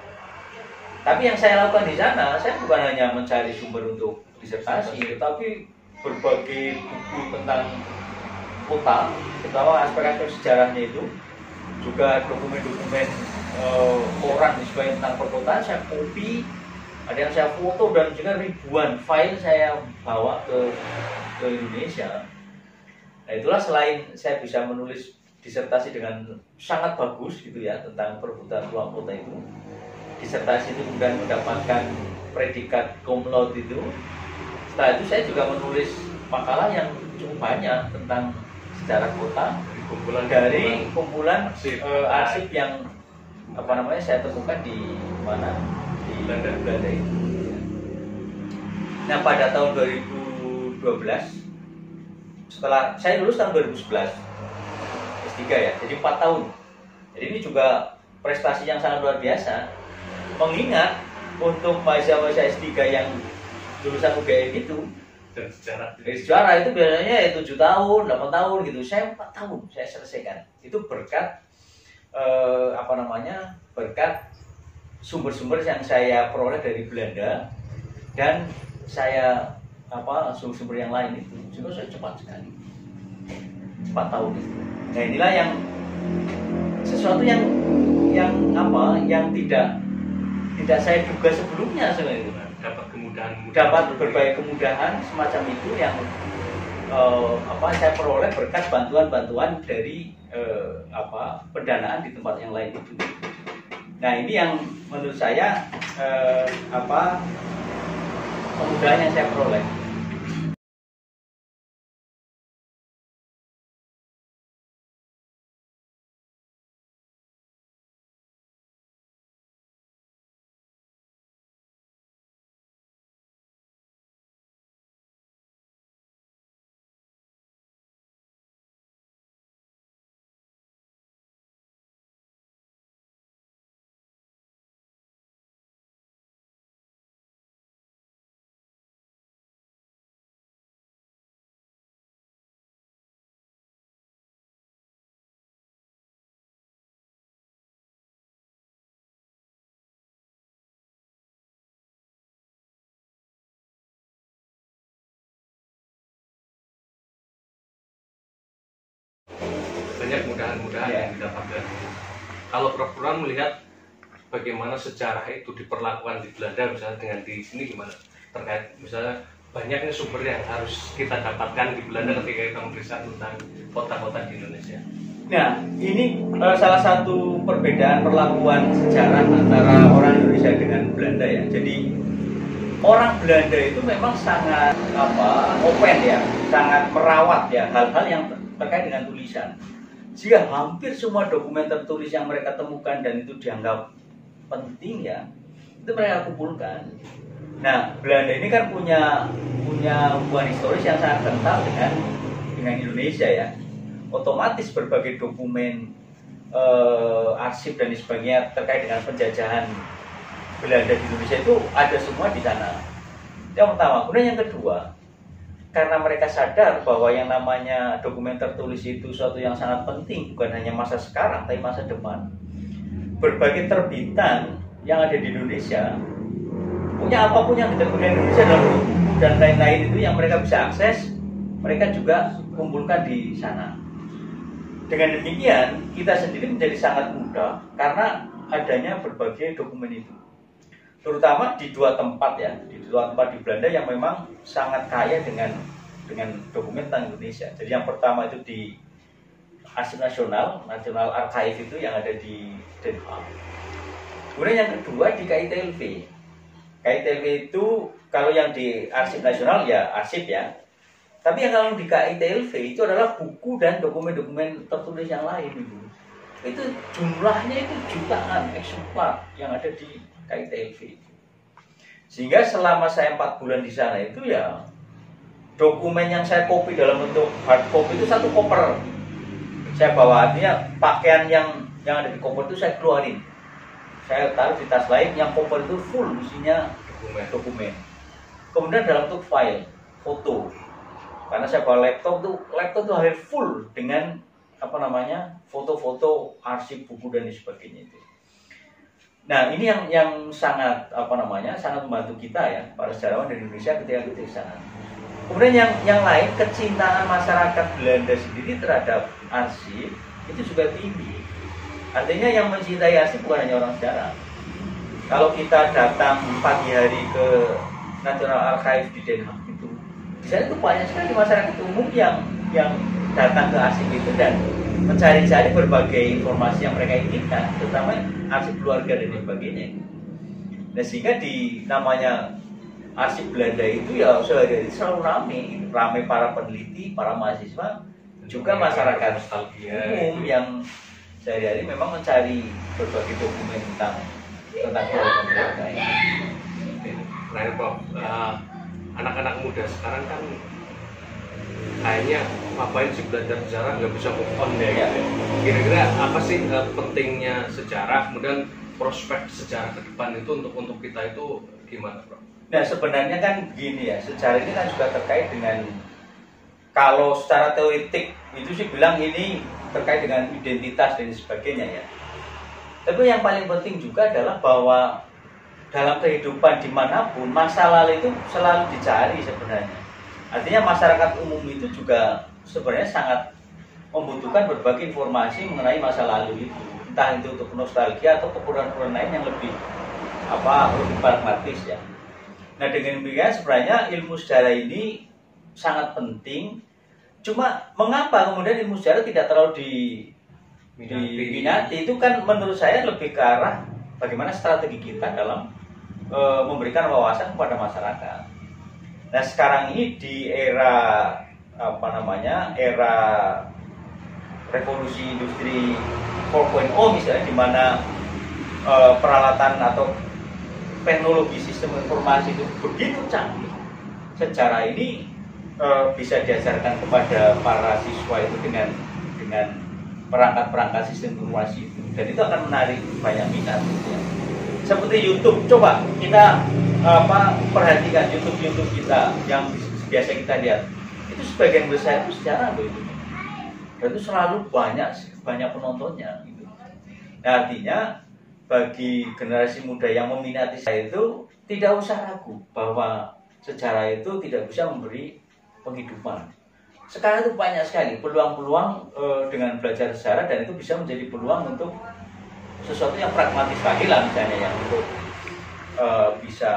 Tapi yang saya lakukan di sana, saya bukan hanya mencari sumber untuk disertasi, tetapi berbagai buku tentang kota, terutama aspek-aspek sejarahnya itu, juga dokumen-dokumen koran disebut tentang perkotaan saya copy, ada yang saya foto, dan juga ribuan file saya bawa ke Indonesia. Nah itulah, selain saya bisa menulis disertasi dengan sangat bagus gitu ya tentang perebutan ruang kota itu, disertasi itu kemudian mendapatkan predikat cum laude itu. Setelah itu saya juga menulis makalah yang cukup banyak tentang sejarah kota dari kumpulan arsip yang saya temukan di mana, di Belanda itu. Nah pada tahun 2012, setelah saya lulus tahun 2011 S3 ya, jadi 4 tahun. Jadi ini juga prestasi yang sangat luar biasa, mengingat untuk mahasiswa S3 yang lulusan UGM itu dan sejarah itu biasanya 7 tahun, 8 tahun gitu. Saya 4 tahun saya selesaikan. Itu berkat berkat sumber-sumber yang saya peroleh dari Belanda dan saya sumber-sumber yang lain itu. Juga saya cepat sekali. 4 tahun itu. Nah inilah yang sesuatu yang tidak saya duga sebelumnya sebenarnya. Dapat berbagai kemudahan semacam itu yang saya peroleh berkat bantuan-bantuan dari pendanaan di tempat yang lain itu. Nah ini yang menurut saya kemudahan yang saya peroleh. Banyak mudahan-mudahan yang didapatkan. Kalau Prof. Burhan melihat bagaimana sejarah itu diperlakukan di Belanda misalnya dengan di sini gimana? Terkait misalnya banyaknya sumber yang harus kita dapatkan di Belanda ketika kita memeriksa tentang kota-kota di Indonesia. Nah, ini salah satu perbedaan perlakuan sejarah antara orang Indonesia dengan Belanda ya. Jadi orang Belanda itu memang sangat open ya, sangat merawat ya hal-hal yang terkait dengan tulisan. Jika hampir semua dokumen tertulis yang mereka temukan dan itu dianggap penting ya, itu mereka kumpulkan. Nah, Belanda ini kan punya hubungan historis yang sangat kental dengan Indonesia ya. Otomatis berbagai dokumen arsip dan sebagainya terkait dengan penjajahan Belanda di Indonesia itu ada semua di sana. Yang pertama. Kemudian yang kedua, karena mereka sadar bahwa yang namanya dokumen tertulis itu suatu yang sangat penting, bukan hanya masa sekarang, tapi masa depan. Berbagai terbitan yang ada di Indonesia, punya apapun yang diterbitkan di Indonesia dalam buku dan lain-lain itu yang mereka bisa akses, mereka juga kumpulkan di sana. Dengan demikian, kita sendiri menjadi sangat mudah karena adanya berbagai dokumen itu. Terutama di dua tempat ya, di dua tempat di Belanda yang memang sangat kaya dengan dokumen tentang Indonesia. Jadi yang pertama itu di Arsip Nasional, National Archive itu yang ada di Den Haag. Kemudian yang kedua di KITLV. KITLV itu kalau yang di Arsip Nasional ya arsip ya. Tapi yang kalau di KITLV itu adalah buku dan dokumen-dokumen tertulis yang lain itu. Itu jumlahnya itu jutaan eksemplar yang ada di KITLV. Sehingga selama saya 4 bulan di sana itu ya dokumen yang saya copy dalam bentuk hard copy itu 1 koper. Saya bawa, artinya pakaian yang ada di koper itu saya keluarin. Saya taruh di tas lain, yang koper itu full isinya dokumen. Kemudian dalam bentuk file, foto. Karena saya bawa laptop tuh hampir full dengan foto-foto arsip buku dan sebagainya itu. Nah, ini yang sangat sangat membantu kita ya, para sejarawan di Indonesia ketika kita di sana. Kemudian yang lain, kecintaan masyarakat Belanda sendiri terhadap arsip itu juga tinggi. Artinya yang mencintai arsip bukan hanya orang sejarah. Kalau kita datang pagi hari ke National Archive di Den Haag itu, di sana itu banyak sekali masyarakat umum yang datang ke arsip itu dan mencari-cari berbagai informasi yang mereka inginkan, terutama arsip keluarga dan sebagainya. Nah, sehingga di namanya arsip Belanda itu ya sehari-hari selalu ramai para peneliti, para mahasiswa, juga masyarakat umum yang sehari-hari memang mencari berbagai dokumen tentang keluarga mereka. Nah, Prof, anak-anak muda sekarang kan kayaknya ngapain sih belajar sejarah, nggak bisa move on deh gitu. Kira-kira apa sih pentingnya sejarah, kemudian prospek sejarah ke depan itu untuk kita itu gimana, Bro? Nah, sebenarnya kan begini ya, sejarah ini kan juga terkait dengan, kalau secara teoretik itu sih bilang ini terkait dengan identitas dan sebagainya ya. Tapi yang paling penting juga adalah bahwa dalam kehidupan dimanapun masa lalu itu selalu dicari sebenarnya. Artinya masyarakat umum itu juga sebenarnya sangat membutuhkan berbagai informasi mengenai masa lalu itu, entah itu untuk nostalgia atau keperluan-keperluan lain yang lebih pragmatis ya. Nah, dengan demikian sebenarnya ilmu sejarah ini sangat penting. Cuma mengapa kemudian ilmu sejarah tidak terlalu diminati? Itu kan menurut saya lebih ke arah bagaimana strategi kita dalam memberikan wawasan kepada masyarakat. Nah, sekarang ini di era era revolusi industri 4.0 misalnya, di mana peralatan atau teknologi sistem informasi itu begitu canggih, sejarah ini bisa diajarkan kepada para siswa itu dengan perangkat-perangkat sistem informasi itu, dan itu akan menarik banyak minat gitu ya. Seperti YouTube, coba kita perhatikan YouTube kita yang biasa kita lihat, itu sebagian besar itu sejarah loh itu, dan itu selalu banyak penontonnya gitu. Nah, artinya bagi generasi muda yang meminati saya itu tidak usah ragu bahwa sejarah itu tidak bisa memberi penghidupan. Sekarang itu banyak sekali peluang-peluang dengan belajar sejarah, dan itu bisa menjadi peluang untuk sesuatu yang pragmatis lagi lah, misalnya yang untuk bisa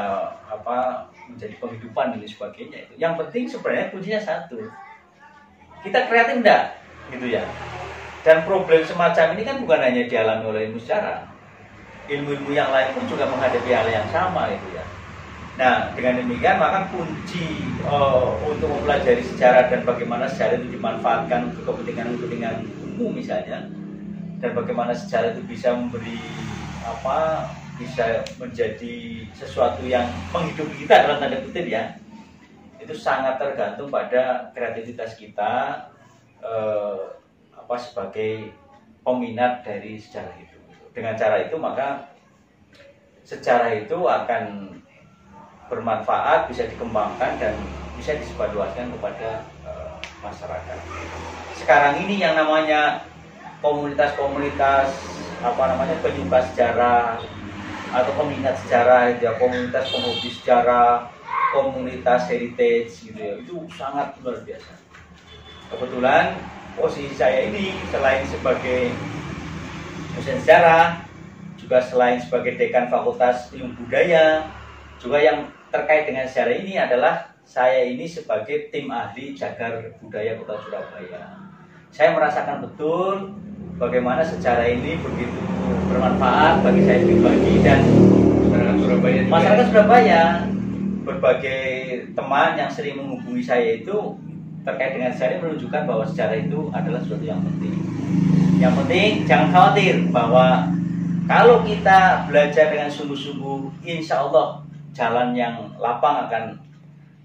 menjadi penghidupan dan sebagainya itu. Yang penting sebenarnya kuncinya satu, kita kreatif enggak gitu ya. Dan problem semacam ini kan bukan hanya dialami oleh ilmu sejarah, ilmu-ilmu yang lain pun juga menghadapi hal yang sama itu ya. Nah, dengan demikian maka kunci untuk mempelajari sejarah dan bagaimana sejarah itu dimanfaatkan untuk kepentingan umum misalnya, dan bagaimana sejarah itu bisa memberi bisa menjadi sesuatu yang menghidupi kita dalam tanda kutip ya, itu sangat tergantung pada kreativitas kita sebagai peminat dari sejarah itu. Dengan cara itu maka sejarah itu akan bermanfaat, bisa dikembangkan, dan bisa disebarluaskan kepada masyarakat. Sekarang ini yang namanya komunitas-komunitas penyuka sejarah atau peminat sejarah, ya, komunitas penghobi sejarah, komunitas heritage gitu ya, itu sangat luar biasa. Kebetulan posisi saya ini selain sebagai dosen sejarah, juga selain sebagai dekan Fakultas Ilmu Budaya, juga yang terkait dengan sejarah ini adalah saya ini sebagai tim ahli Cagar Budaya Kota Surabaya. Saya merasakan betul bagaimana sejarah ini begitu bermanfaat bagi saya pribadi dan masyarakat Surabaya. Berbagai teman yang sering menghubungi saya itu terkait dengan sejarah menunjukkan bahwa sejarah itu adalah sesuatu yang penting. Yang penting jangan khawatir bahwa kalau kita belajar dengan sungguh-sungguh, insya Allah jalan yang lapang akan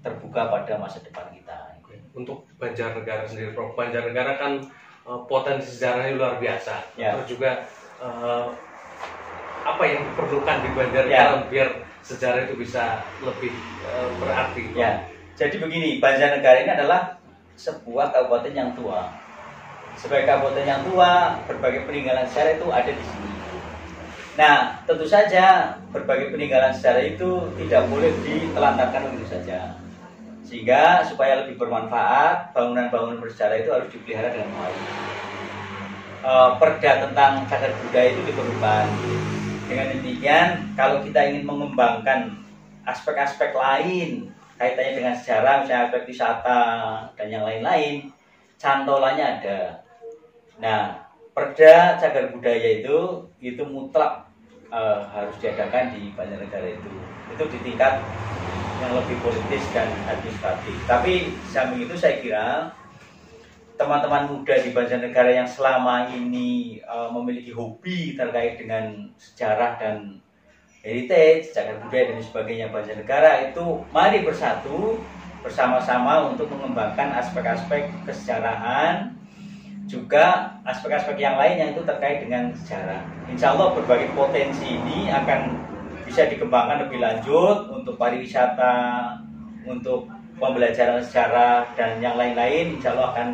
terbuka pada masa depan kita. Untuk Banjarnegara sendiri, Prof. Banjarnegara kan potensi sejarahnya luar biasa. Ya. Terus juga apa yang diperlukan di Banjarnegara biar sejarah itu bisa lebih berarti? Ya. Jadi begini, Banjarnegara ini adalah sebuah kabupaten yang tua. Sebagai kabupaten yang tua, berbagai peninggalan sejarah itu ada di sini. Nah, tentu saja berbagai peninggalan sejarah itu tidak boleh ditelantarkan begitu saja. Sehingga supaya lebih bermanfaat, bangunan-bangunan bersejarah itu harus dipelihara dengan baik. Perda tentang cagar budaya itu diperlukan. Dengan demikian, kalau kita ingin mengembangkan aspek-aspek lain kaitannya dengan sejarah, misalnya aspek wisata dan yang lain-lain, cantolannya ada. Nah, perda cagar budaya itu mutlak harus diadakan di Banjarnegara itu. Itu di tingkat yang lebih politis dan administratif. Tapi samping itu saya kira teman-teman muda di Banjarnegara yang selama ini memiliki hobi terkait dengan sejarah dan heritage, cagar budaya dan sebagainya Banjarnegara itu mari bersatu bersama-sama untuk mengembangkan aspek-aspek kesejarahan, juga aspek-aspek yang lain yang itu terkait dengan sejarah. Insya Allah berbagai potensi ini akan bisa dikembangkan lebih lanjut untuk pariwisata, untuk pembelajaran sejarah dan yang lain-lain. Insya Allah akan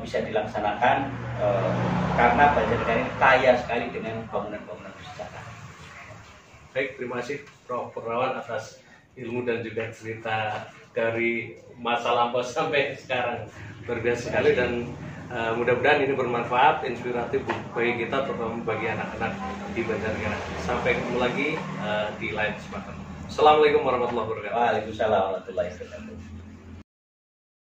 bisa dilaksanakan karena Banjarnegara ini kaya sekali dengan bangunan-bangunan bersejarah. Baik, terima kasih Prof. Purnawan atas ilmu dan juga cerita dari masa lampau sampai sekarang. Luar biasa sekali dan mudah-mudahan ini bermanfaat, inspiratif bagi kita, terutama bagi anak-anak di Banjarnegara. Sampai ketemu lagi di lain kesempatan. Assalamualaikum warahmatullahi wabarakatuh. Waalaikumsalam warahmatullahi wabarakatuh.